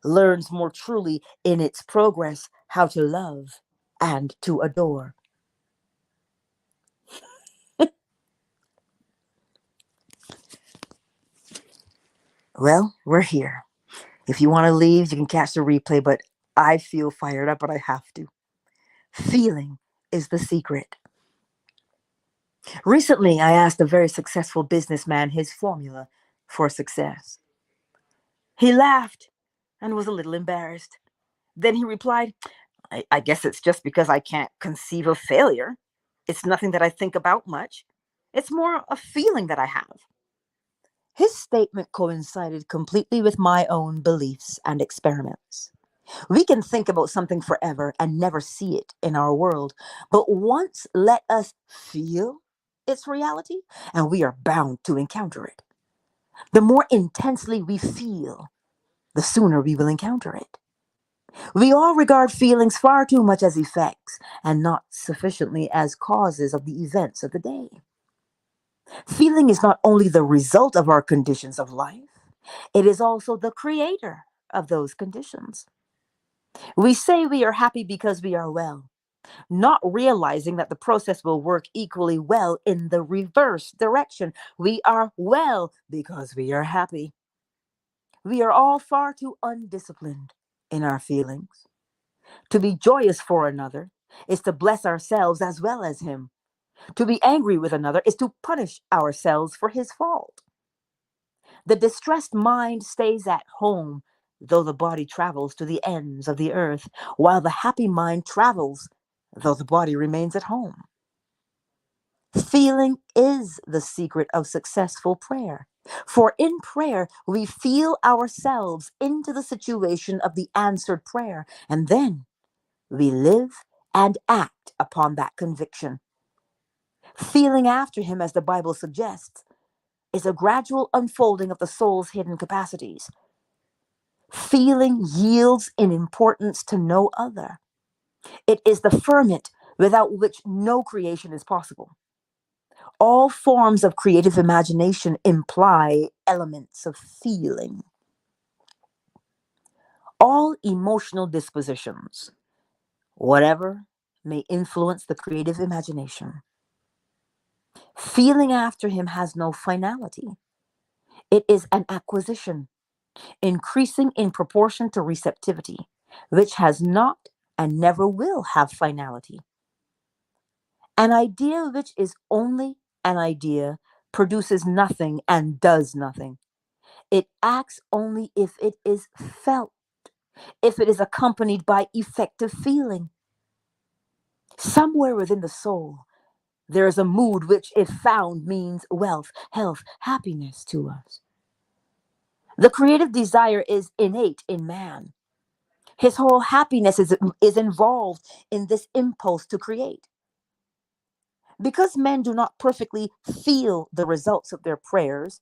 learns more truly in its progress how to love and to adore. Well, we're here. If you want to leave, you can catch the replay, but I feel fired up, but I have to. Feeling is the secret. Recently, I asked a very successful businessman his formula for success. He laughed and was a little embarrassed. Then he replied, I guess it's just because I can't conceive of failure. It's nothing that I think about much. It's more a feeling that I have. His statement coincided completely with my own beliefs and experiments. We can think about something forever and never see it in our world, but once let us feel its reality, and we are bound to encounter it. The more intensely we feel, the sooner we will encounter it. We all regard feelings far too much as effects and not sufficiently as causes of the events of the day. Feeling is not only the result of our conditions of life, it is also the creator of those conditions. We say we are happy because we are well, not realizing that the process will work equally well in the reverse direction. We are well because we are happy. We are all far too undisciplined in our feelings. To be joyous for another is to bless ourselves as well as him. To be angry with another is to punish ourselves for his fault. The distressed mind stays at home, though the body travels to the ends of the earth, while the happy mind travels, though the body remains at home. Feeling is the secret of successful prayer. For in prayer, we feel ourselves into the situation of the answered prayer, and then we live and act upon that conviction. Feeling after him, as the Bible suggests, is a gradual unfolding of the soul's hidden capacities. Feeling yields in importance to no other. It is the ferment without which no creation is possible. All forms of creative imagination imply elements of feeling. All emotional dispositions, whatever may influence the creative imagination. Feeling after him has no finality. It is an acquisition, increasing in proportion to receptivity, which has not and never will have finality. An idea which is only an idea produces nothing and does nothing. It acts only if it is felt, if it is accompanied by effective feeling. Somewhere within the soul, there is a mood which, if found, means wealth, health, happiness to us. The creative desire is innate in man. His whole happiness is involved in this impulse to create. Because men do not perfectly feel the results of their prayers,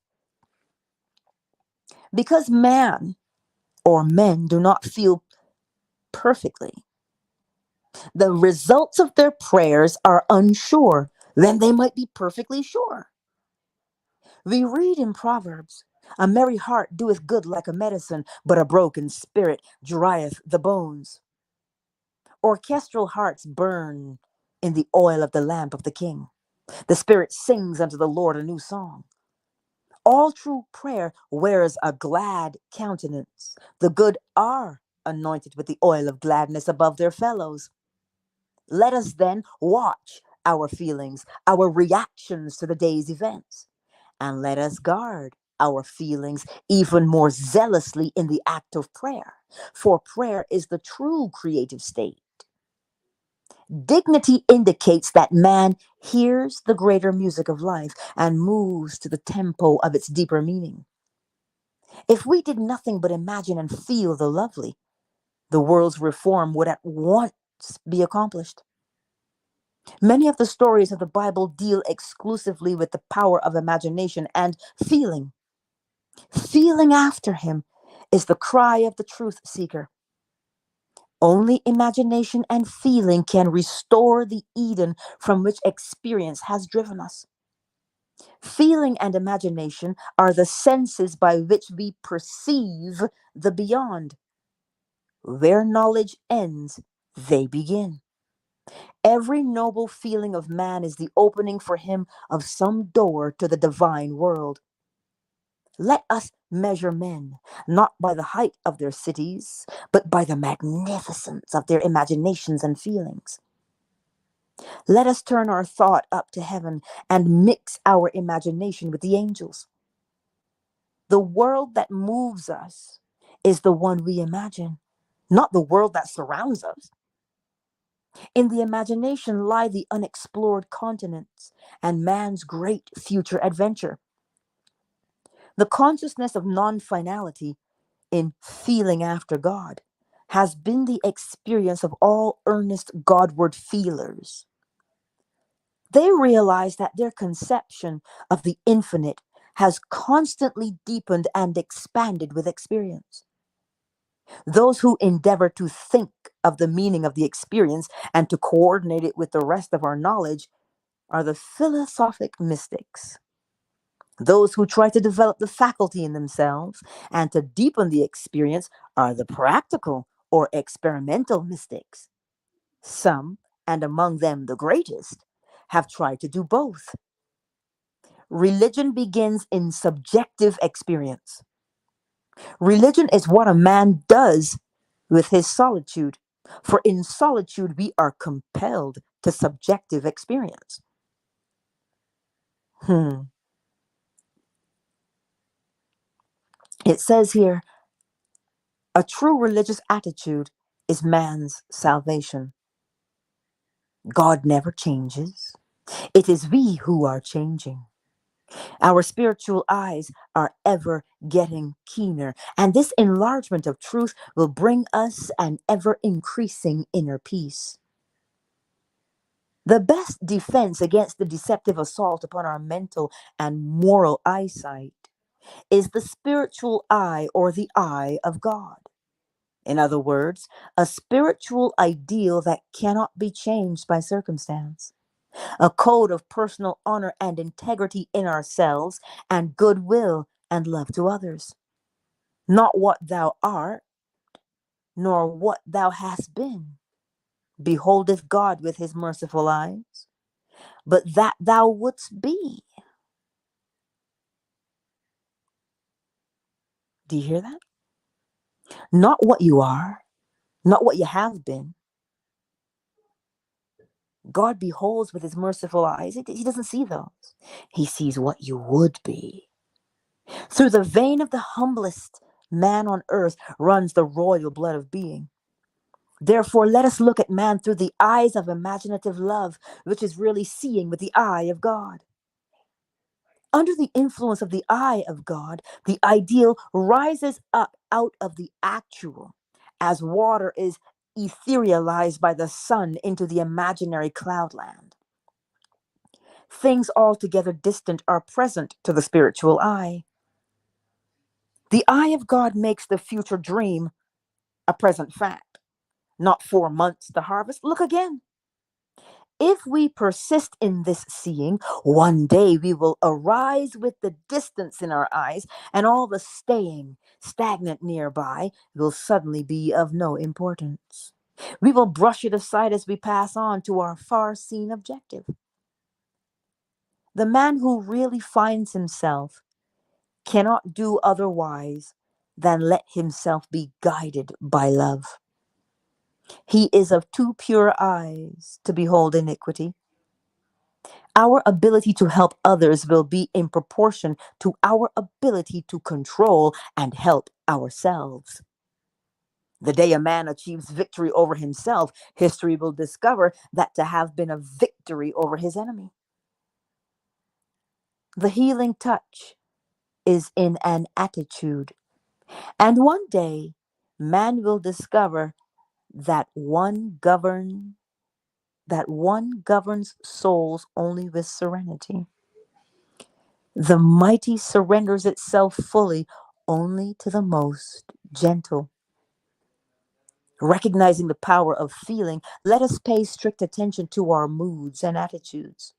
because man or men do not feel perfectly the results of their prayers are unsure, then they might be perfectly sure. We read in Proverbs, a merry heart doeth good like a medicine, but a broken spirit drieth the bones. Orchestral hearts burn in the oil of the lamp of the king. The spirit sings unto the Lord a new song. All true prayer wears a glad countenance. The good are anointed with the oil of gladness above their fellows. Let us then watch our feelings, our reactions to the day's events, and let us guard our feelings even more zealously in the act of prayer, for prayer is the true creative state. Dignity indicates that man hears the greater music of life and moves to the tempo of its deeper meaning. If we did nothing but imagine and feel the lovely, the world's reform would at once be accomplished. Many of the stories of the Bible deal exclusively with the power of imagination and feeling. Feeling after him is the cry of the truth seeker. Only imagination and feeling can restore the Eden from which experience has driven us. Feeling and imagination are the senses by which we perceive the beyond. Where knowledge ends, they begin. Every noble feeling of man is the opening for him of some door to the divine world. Let us measure men, not by the height of their cities, but by the magnificence of their imaginations and feelings. Let us turn our thought up to heaven and mix our imagination with the angels. The world that moves us is the one we imagine, not the world that surrounds us. In the imagination lie the unexplored continents and man's great future adventure. The consciousness of non finality in feeling after God has been the experience of all earnest Godward feelers. They realize that their conception of the infinite has constantly deepened and expanded with experience. Those who endeavor to think of the meaning of the experience and to coordinate it with the rest of our knowledge are the philosophic mystics. Those who try to develop the faculty in themselves and to deepen the experience are the practical or experimental mystics. Some, and among them the greatest, have tried to do both. Religion begins in subjective experience. Religion is what a man does with his solitude, for in solitude we are compelled to subjective experience. Hmm. It says here, a true religious attitude is man's salvation. God never changes. It is we who are changing. Our spiritual eyes are ever getting keener, and this enlargement of truth will bring us an ever increasing inner peace. The best defense against the deceptive assault upon our mental and moral eyesight is the spiritual eye or the eye of God. In other words, a spiritual ideal that cannot be changed by circumstance, a code of personal honor and integrity in ourselves, and goodwill and love to others. Not what thou art, nor what thou hast been, beholdeth God with his merciful eyes, but that thou wouldst be. Do you hear that? Not what you are, not what you have been, God beholds with his merciful eyes. He doesn't see those. He sees what you would be. Through the vein of the humblest man on earth runs the royal blood of being. Therefore, let us look at man through the eyes of imaginative love, which is really seeing with the eye of God. Under the influence of the eye of God, the ideal rises up out of the actual, as water is etherealized by the sun into the imaginary cloudland. Things altogether distant are present to the spiritual eye. The eye of God makes the future dream a present fact. Not 4 months to harvest. Look again. If we persist in this seeing, one day we will arise with the distance in our eyes, and all the staying, stagnant nearby will suddenly be of no importance. We will brush it aside as we pass on to our far-seen objective. The man who really finds himself cannot do otherwise than let himself be guided by love. He is of too pure eyes to behold iniquity. Our ability to help others will be in proportion to our ability to control and help ourselves. The day a man achieves victory over himself, history will discover that to have been a victory over his enemy. The healing touch is in an attitude, and one day man will discover that one governs souls only with serenity. The mighty surrenders itself fully only to the most gentle. Recognizing the power of feeling, let us pay strict attention to our moods and attitudes.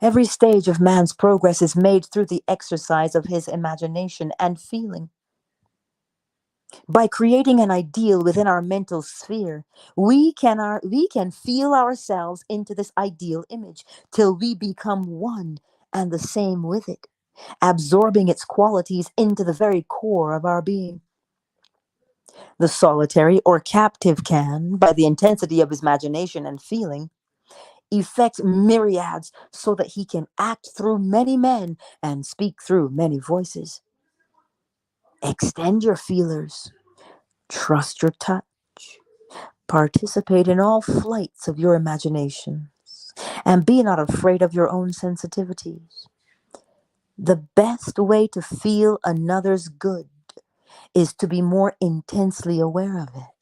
Every stage of man's progress is made through the exercise of his imagination and feeling. By creating an ideal within our mental sphere, we can feel ourselves into this ideal image till we become one and the same with it, absorbing its qualities into the very core of our being. The solitary or captive can, by the intensity of his imagination and feeling, effect myriads so that he can act through many men and speak through many voices. Extend your feelers, trust your touch, participate in all flights of your imagination, and be not afraid of your own sensitivities. The best way to feel another's good is to be more intensely aware of it.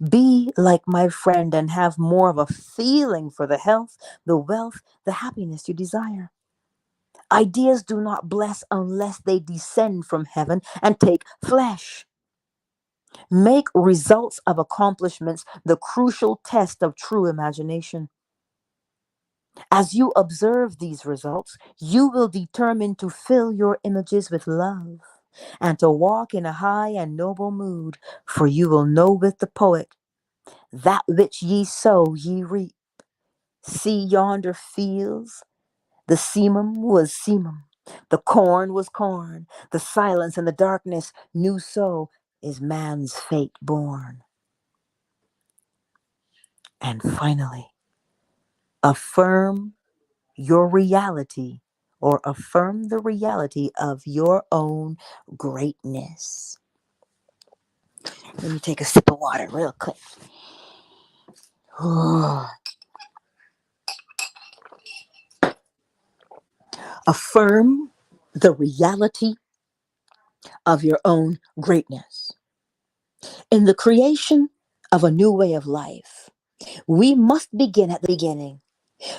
Be like my friend and have more of a feeling for the health, the wealth, the happiness you desire. Ideas do not bless unless they descend from heaven and take flesh. Make results of accomplishments the crucial test of true imagination. As you observe these results, you will determine to fill your images with love and to walk in a high and noble mood, for you will know with the poet, that which ye sow ye reap. See yonder fields, the seamum was seamum, the corn was corn, the silence and the darkness knew so is man's fate born. And finally, affirm your reality or affirm the reality of your own greatness. Let me take a sip of water real quick. Affirm the reality of your own greatness. In the creation of a new way of life, we must begin at the beginning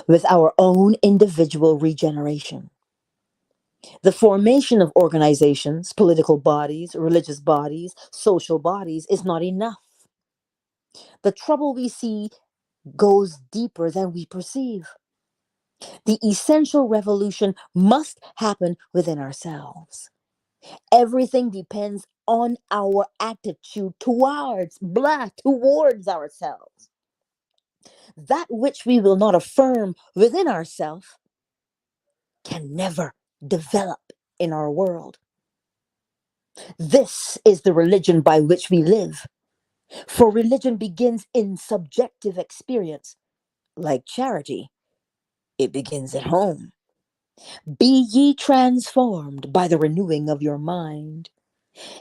with our own individual regeneration. The formation of organizations, political bodies, religious bodies, social bodies is not enough. The trouble we see goes deeper than we perceive. The essential revolution must happen within ourselves. Everything depends on our attitude towards ourselves. That which we will not affirm within ourselves can never develop in our world. This is the religion by which we live. For religion begins in subjective experience, Like charity, it begins at home. Be ye transformed by the renewing of your mind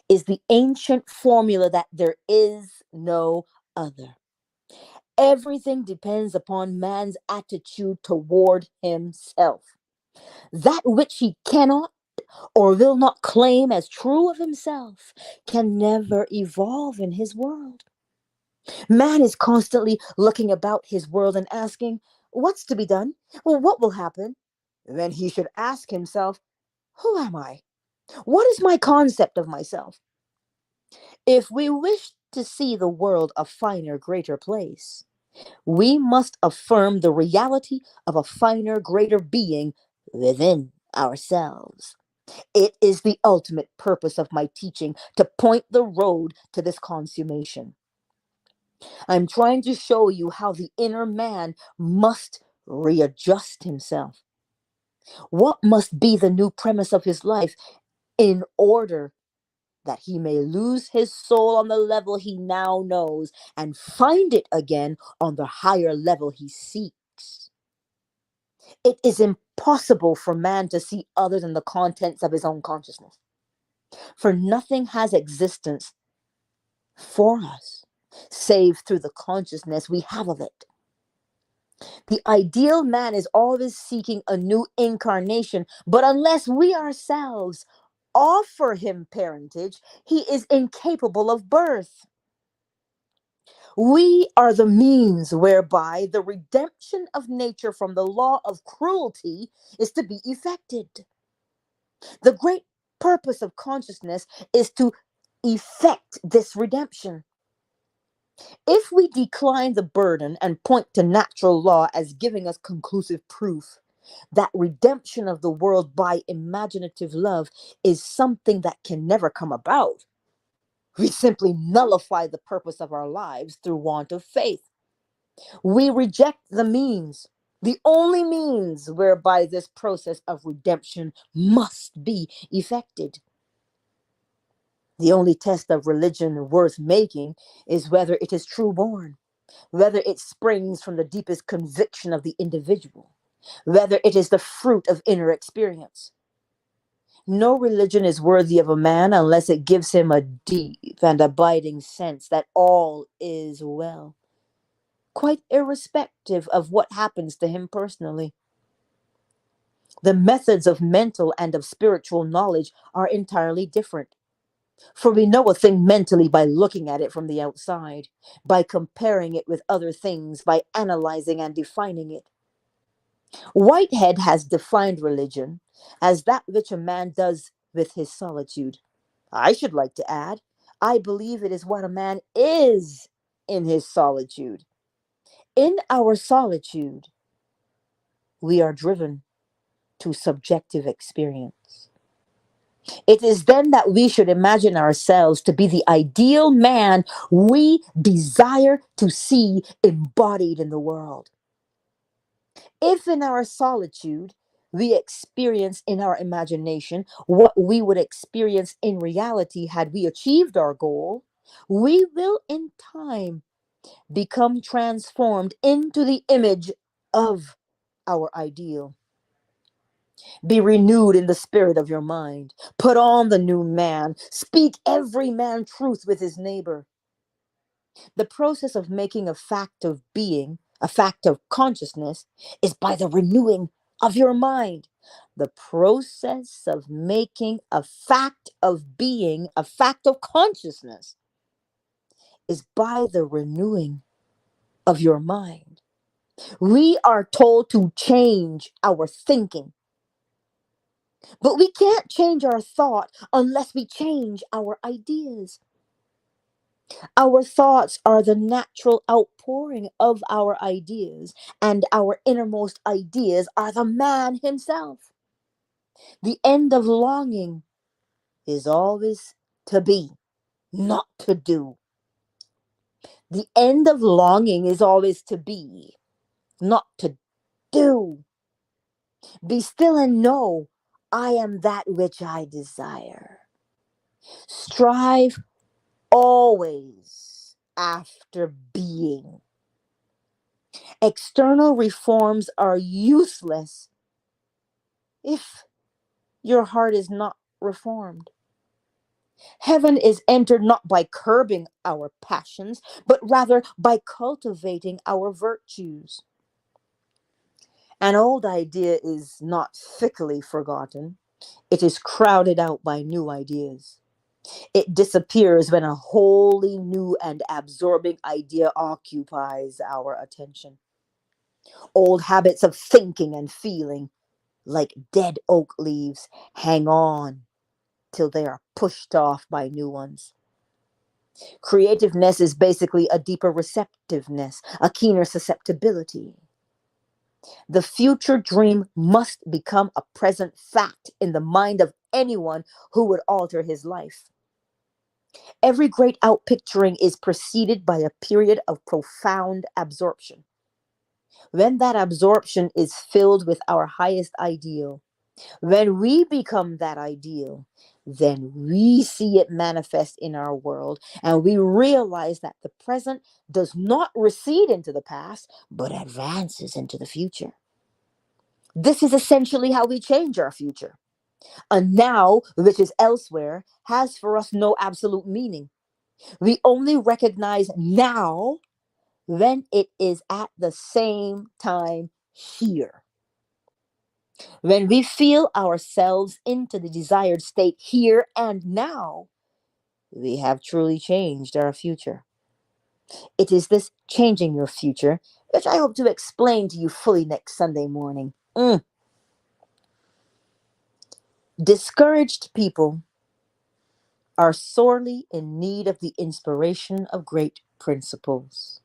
is the ancient formula that there is no other. Everything depends upon man's attitude toward himself. That which he cannot or will not claim as true of himself can never evolve in his world. Man is constantly looking about his world and asking, what's to be done? Well, what will happen? Then he should ask himself, who am I? What is my concept of myself? If we wish to see the world a finer, greater place, we must affirm the reality of a finer, greater being within ourselves. It is the ultimate purpose of my teaching to point the road to this consummation. I'm trying to show you how the inner man must readjust himself. What must be the new premise of his life in order that he may lose his soul on the level he now knows and find it again on the higher level he seeks? It is impossible for man to see other than the contents of his own consciousness, for nothing has existence for us save through the consciousness we have of it. The ideal man is always seeking a new incarnation, but unless we ourselves offer him parentage, he is incapable of birth. We are the means whereby the redemption of nature from the law of cruelty is to be effected. The great purpose of consciousness is to effect this redemption. If we decline the burden and point to natural law as giving us conclusive proof that redemption of the world by imaginative love is something that can never come about, we simply nullify the purpose of our lives through want of faith. We reject the means, the only means whereby this process of redemption must be effected. The only test of religion worth making is whether it is true born, whether it springs from the deepest conviction of the individual, whether it is the fruit of inner experience. No religion is worthy of a man unless it gives him a deep and abiding sense that all is well, quite irrespective of what happens to him personally. The methods of mental and of spiritual knowledge are entirely different. For we know a thing mentally by looking at it from the outside, by comparing it with other things, by analyzing and defining it. Whitehead has defined religion as that which a man does with his solitude. I should like to add, I believe it is what a man is in his solitude. In our solitude, we are driven to subjective experience. It is then that we should imagine ourselves to be the ideal man we desire to see embodied in the world. If in our solitude we experience in our imagination what we would experience in reality had we achieved our goal, we will in time become transformed into the image of our ideal. Be renewed in the spirit of your mind. Put on the new man. Speak every man truth with his neighbor. The process of making a fact of being, a fact of consciousness, is by the renewing of your mind. The process of making a fact of being, a fact of consciousness, is by the renewing of your mind. We are told to change our thinking, but we can't change our thought unless we change our ideas. Our thoughts are the natural outpouring of our ideas, and our innermost ideas are the man himself. The end of longing is always to be, not to do. The end of longing is always to be, not to do. Be still and know I am that which I desire. Strive always after being. External reforms are useless if your heart is not reformed. Heaven is entered not by curbing our passions, but rather by cultivating our virtues. An old idea is not thickly forgotten, it is crowded out by new ideas. It disappears when a wholly new and absorbing idea occupies our attention. Old habits of thinking and feeling, like dead oak leaves, hang on till they are pushed off by new ones. Creativeness is basically a deeper receptiveness, a keener susceptibility. The future dream must become a present fact in the mind of anyone who would alter his life. Every great outpicturing is preceded by a period of profound absorption. When that absorption is filled with our highest ideal, when we become that ideal, then we see it manifest in our world and we realize that the present does not recede into the past, but advances into the future. This is essentially how we change our future. A now which is elsewhere has for us no absolute meaning. We only recognize now when it is at the same time here. When we feel ourselves into the desired state here and now, we have truly changed our future. It is this changing your future which I hope to explain to you fully next Sunday morning. Discouraged people are sorely in need of the inspiration of great principles.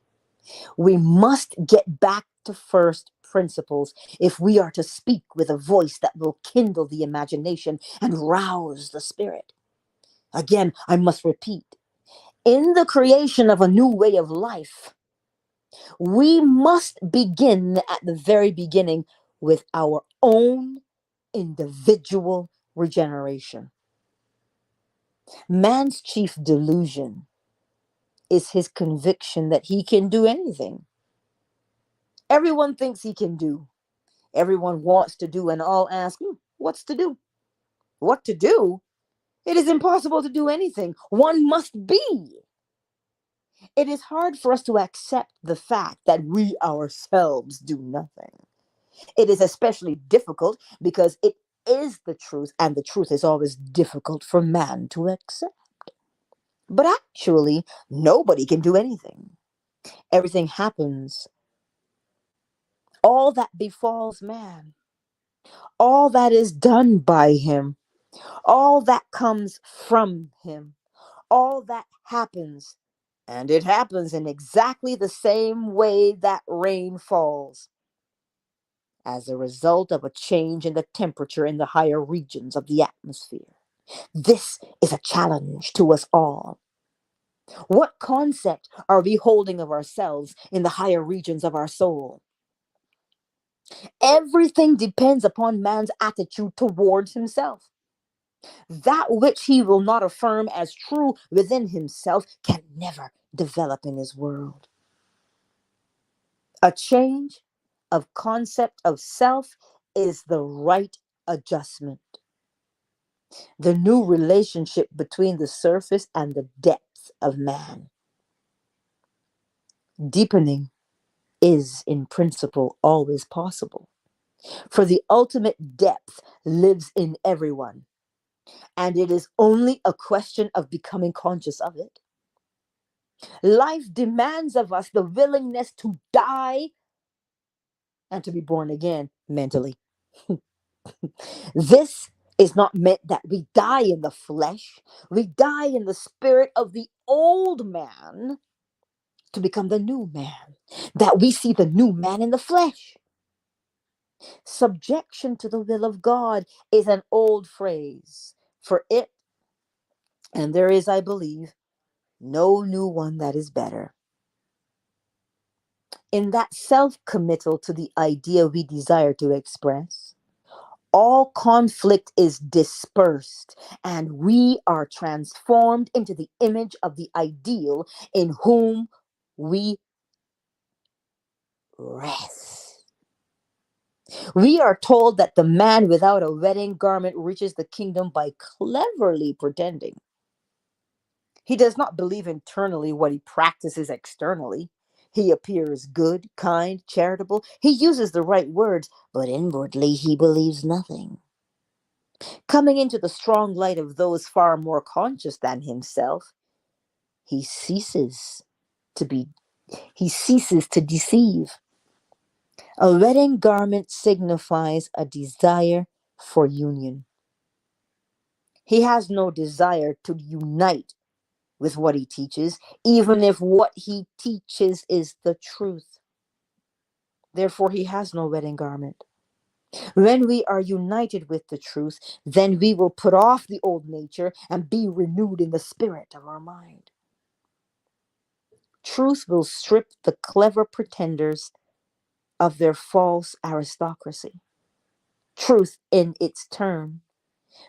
We must get back to first principles if we are to speak with a voice that will kindle the imagination and rouse the spirit. Again, I must repeat, in the creation of a new way of life, we must begin at the very beginning with our own individual regeneration. Man's chief delusion is his conviction that he can do anything. Everyone thinks he can do. Everyone wants to do, and all ask, what's to do? What to do? It is impossible to do anything. One must be. It is hard for us to accept the fact that we ourselves do nothing. It is especially difficult because it is the truth, and the truth is always difficult for man to accept. But actually, nobody can do anything. Everything happens. All that befalls man, all that is done by him, all that comes from him, all that happens, and it happens in exactly the same way that rain falls, as a result of a change in the temperature in the higher regions of the atmosphere. This is a challenge to us all. What concept are we holding of ourselves in the higher regions of our soul? Everything depends upon man's attitude towards himself. That which he will not affirm as true within himself can never develop in his world. A change of concept of self is the right adjustment. The new relationship between the surface and the depth of man. Deepening is, in principle, always possible, for the ultimate depth lives in everyone, and it is only a question of becoming conscious of it. Life demands of us the willingness to die and to be born again mentally. This is not meant that we die in the flesh, we die in the spirit of the old man to become the new man, that we see the new man in the flesh. Subjection to the will of God is an old phrase. For it, and there is, I believe, no new one that is better. In that self-committal to the idea we desire to express, all conflict is dispersed, and we are transformed into the image of the ideal in whom we rest. We are told that the man without a wedding garment reaches the kingdom by cleverly pretending. He does not believe internally what he practices externally. He appears good, kind, charitable. He uses the right words, but inwardly he believes nothing. Coming into the strong light of those far more conscious than himself, he ceases to be he ceases to deceive. A wedding garment signifies a desire for union. He has no desire to unite with what he teaches, even if what he teaches is the truth. Therefore, he has no wedding garment. When we are united with the truth, then we will put off the old nature and be renewed in the spirit of our mind. Truth will strip the clever pretenders of their false aristocracy. Truth, in its turn,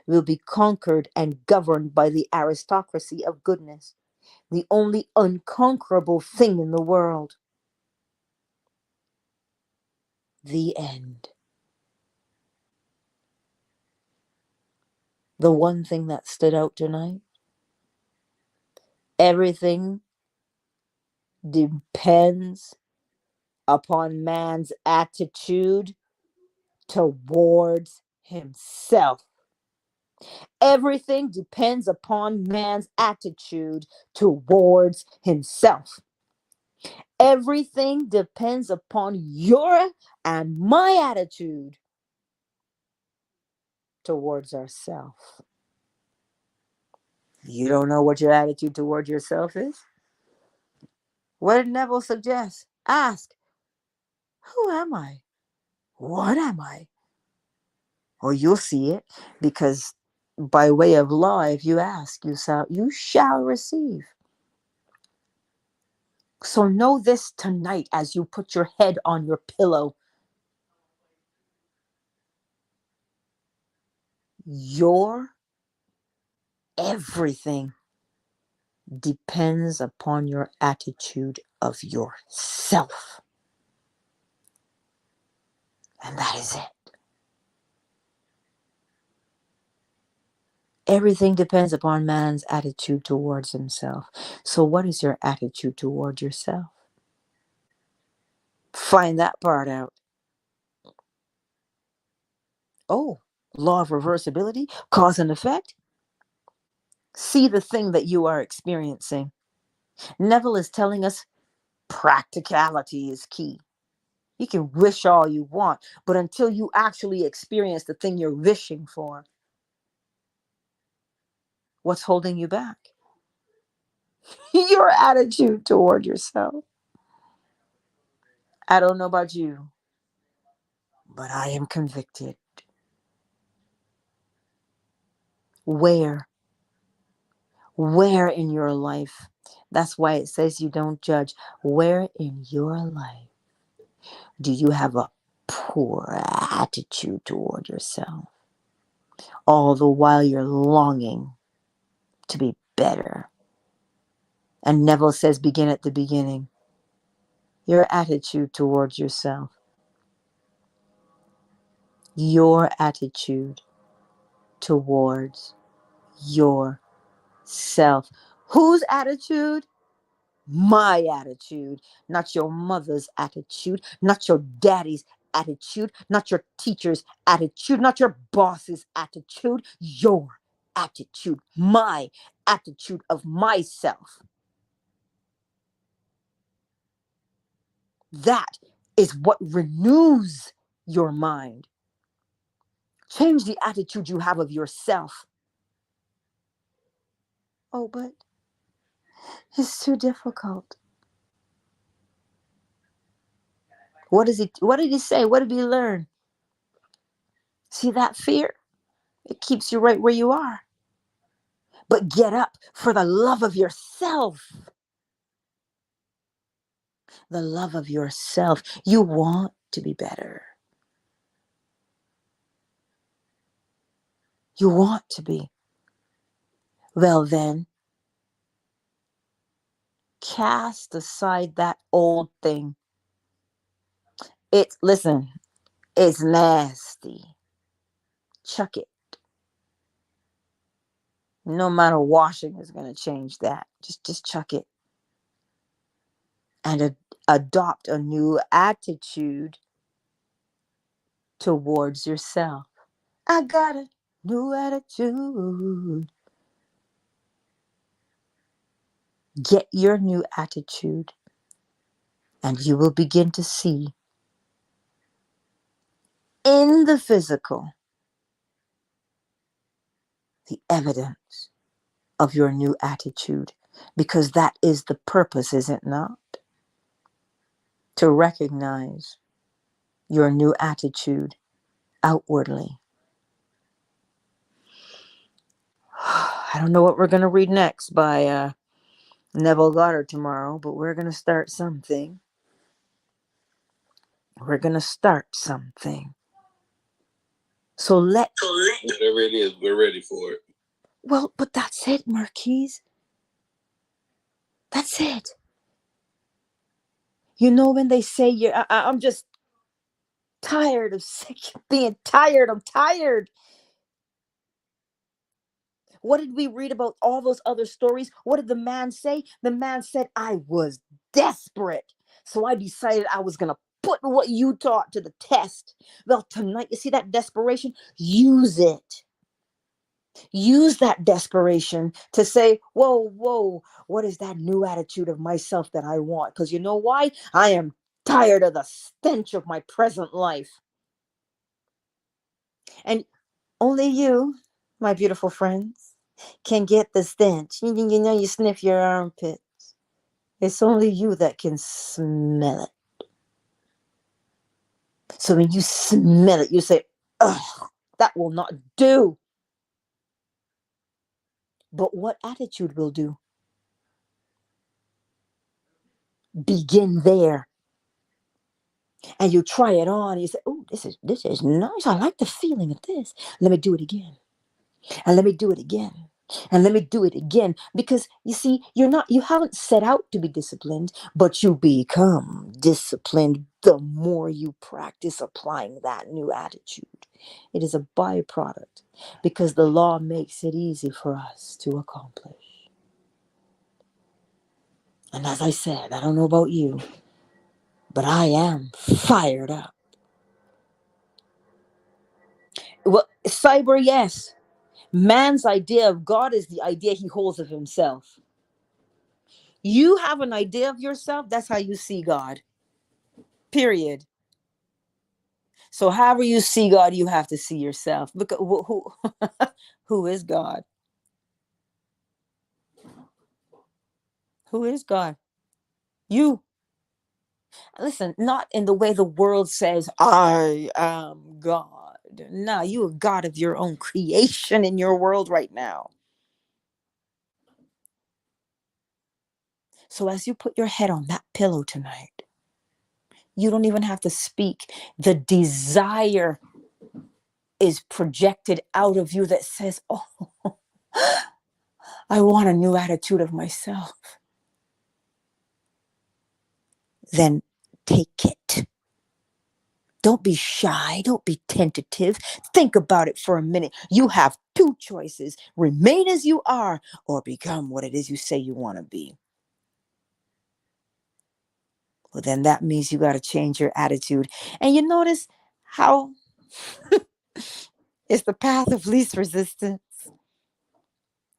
will be conquered and governed by the aristocracy of goodness, the only unconquerable thing in the world. The end. The one thing that stood out tonight, everything depends upon man's attitude towards himself. Everything depends upon man's attitude towards himself. Everything depends upon your and my attitude towards ourselves. You don't know what your attitude towards yourself is? What did Neville suggest? Ask, who am I? What am I? Well, you'll see it, because by way of law, if you ask, you shall receive. So know this tonight as you put your head on your pillow. Your everything depends upon your attitude of yourself. And that is it. Everything depends upon man's attitude towards himself. So what is your attitude toward yourself? Find that part out. Oh, law of reversibility, cause and effect. See the thing that you are experiencing. Neville is telling us practicality is key. You can wish all you want, but until you actually experience the thing you're wishing for, what's holding you back? Your attitude toward yourself. I don't know about you, but I am convicted. Where? Where in your life? That's why it says you don't judge. Where in your life do you have a poor attitude toward yourself? All the while you're longing to be better. And Neville says begin at the beginning. Your attitude towards yourself. Your attitude towards yourself. Whose attitude? My attitude. Not your mother's attitude. Not your daddy's attitude. Not your teacher's attitude. Not your boss's attitude. Your attitude. My attitude of myself. That is what renews your mind. Change the attitude you have of yourself. Oh, but it's too difficult. What did he say? What did he learn? See that fear? It keeps you right where you are. But get up for the love of yourself. The love of yourself. You want to be better. You want to be. Well, then, cast aside that old thing. Listen, it's nasty. Chuck it. No amount of washing is going to change that. Just chuck it and adopt a new attitude towards yourself. I got a new attitude. Get your new attitude, and you will begin to see in the physical the evidence of your new attitude, because that is the purpose, is it not? To recognize your new attitude outwardly. I don't know what we're going to read next by Neville Goddard tomorrow, but we're going to start something. We're going to start something. So whatever it is, we're ready for it. Well, but that's it, Marquise. That's it. You know when they say I'm just tired of being tired. I'm tired. What did we read about all those other stories? What did the man say? The man said, I was desperate. So I decided I was going to put what you taught to the test. Well, tonight, you see that desperation? Use it. Use that desperation to say, whoa, what is that new attitude of myself that I want? Because you know why? I am tired of the stench of my present life. And only you, my beautiful friends, can get the stench. You know, you sniff your armpits. It's only you that can smell it. So when you smell it, you say, ugh, that will not do. But what attitude will do? Begin there. And you try it on. And you say, oh, this is nice. I like the feeling of this. Let me do it again. And let me do it again. And let me do it again. Because you see, you haven't set out to be disciplined, but you become disciplined the more you practice applying that new attitude. It is a byproduct because the law makes it easy for us to accomplish. And as I said, I don't know about you, but I am fired up. Well, cyber, yes. Man's idea of God is the idea he holds of himself. You have an idea of yourself, that's how you see God. Period. So however you see God, you have to see yourself. Because who is God? Who is God? You. Listen, not in the way the world says, I am God. No, you are God of your own creation in your world right now. So as you put your head on that pillow tonight, you don't even have to speak. The desire is projected out of you that says, oh, I want a new attitude of myself. Then take it. Don't be shy. Don't be tentative. Think about it for a minute. You have two choices: remain as you are or become what it is you say you want to be. Well, then that means you got to change your attitude. And you notice how it's the path of least resistance.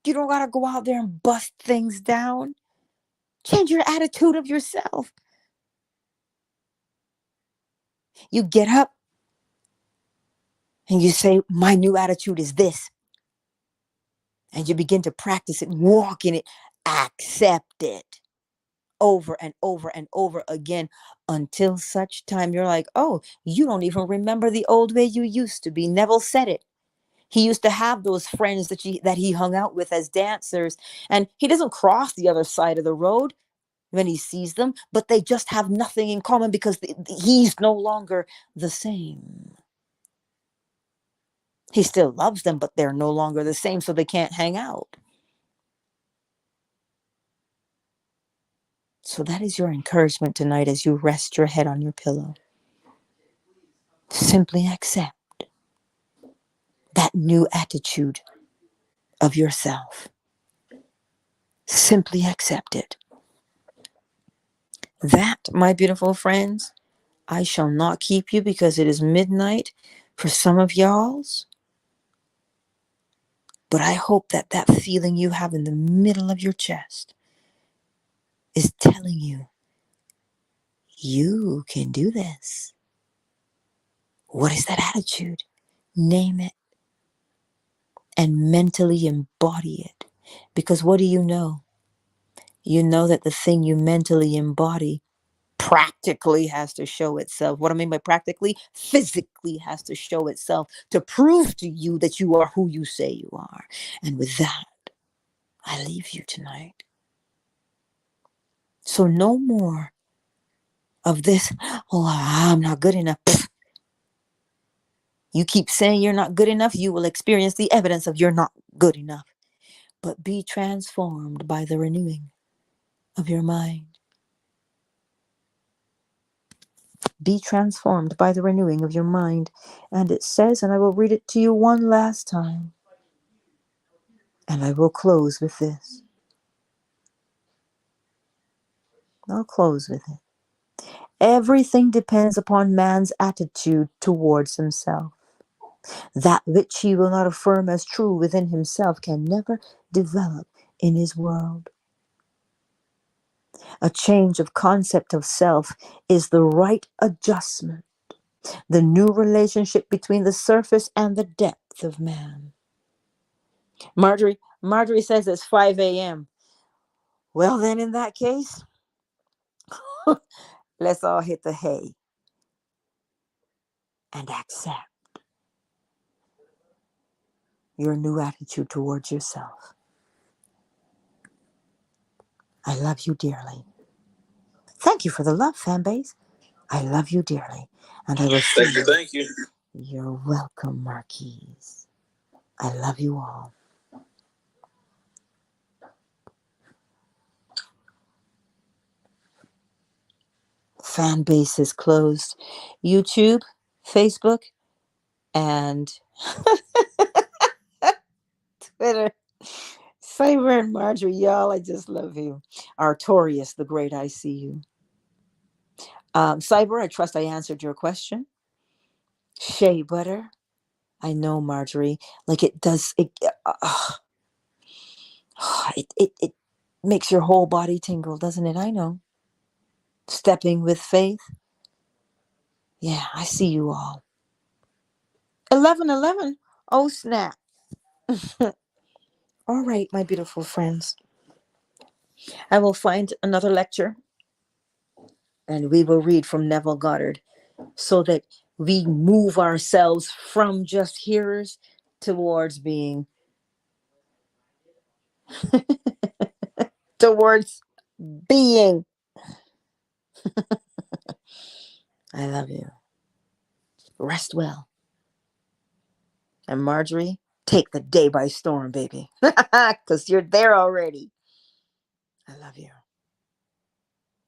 You don't got to go out there and bust things down. Change your attitude of yourself. You get up and you say, my new attitude is this. And you begin to practice it, walk in it, accept it over and over and over again until such time you're like, oh, you don't even remember the old way you used to be. Neville said it. He used to have those friends that he hung out with as dancers, and he doesn't cross the other side of the road when he sees them, but they just have nothing in common because he's no longer the same. He still loves them, but they're no longer the same, so they can't hang out. So that is your encouragement tonight as you rest your head on your pillow. Simply accept that new attitude of yourself. Simply accept it. That, my beautiful friends, I shall not keep you because it is midnight for some of y'all's. But I hope that that feeling you have in the middle of your chest is telling you, you can do this. What is that attitude? Name it and mentally embody it. Because what do you know? You know that the thing you mentally embody practically has to show itself. What I mean by practically, physically has to show itself to prove to you that you are who you say you are. And with that, I leave you tonight. So no more of this, oh, I'm not good enough. You keep saying you're not good enough, you will experience the evidence of you're not good enough. But be transformed by the renewing of your mind. Be transformed by the renewing of your mind. And it says, and I will read it to you one last time, and I will close with this. I'll close with it. Everything depends upon man's attitude towards himself. That which he will not affirm as true within himself can never develop in his world. A change of concept of self is the right adjustment, the new relationship between the surface and the depth of man. Marjorie says it's 5 a.m. Well, then in that case, let's all hit the hay and accept your new attitude towards yourself. I love you dearly. Thank you for the love, fan base. I love you dearly. And I will see you. Thank you. You're welcome, Marquise. I love you all. Fan base is closed. YouTube, Facebook, and Twitter. Cyber and Marjorie, y'all, I just love you. Artorius, the great, I see you. Cyber, I trust I answered your question. Shea butter, I know, Marjorie. Like it does, it makes your whole body tingle, doesn't it? I know. Stepping with faith. Yeah, I see you all. 11:11. Oh, snap. All right, my beautiful friends. I will find another lecture and we will read from Neville Goddard so that we move ourselves from just hearers towards being, towards being. I love you. Rest well. And Marjorie, take the day by storm, baby. Because you're there already. I love you.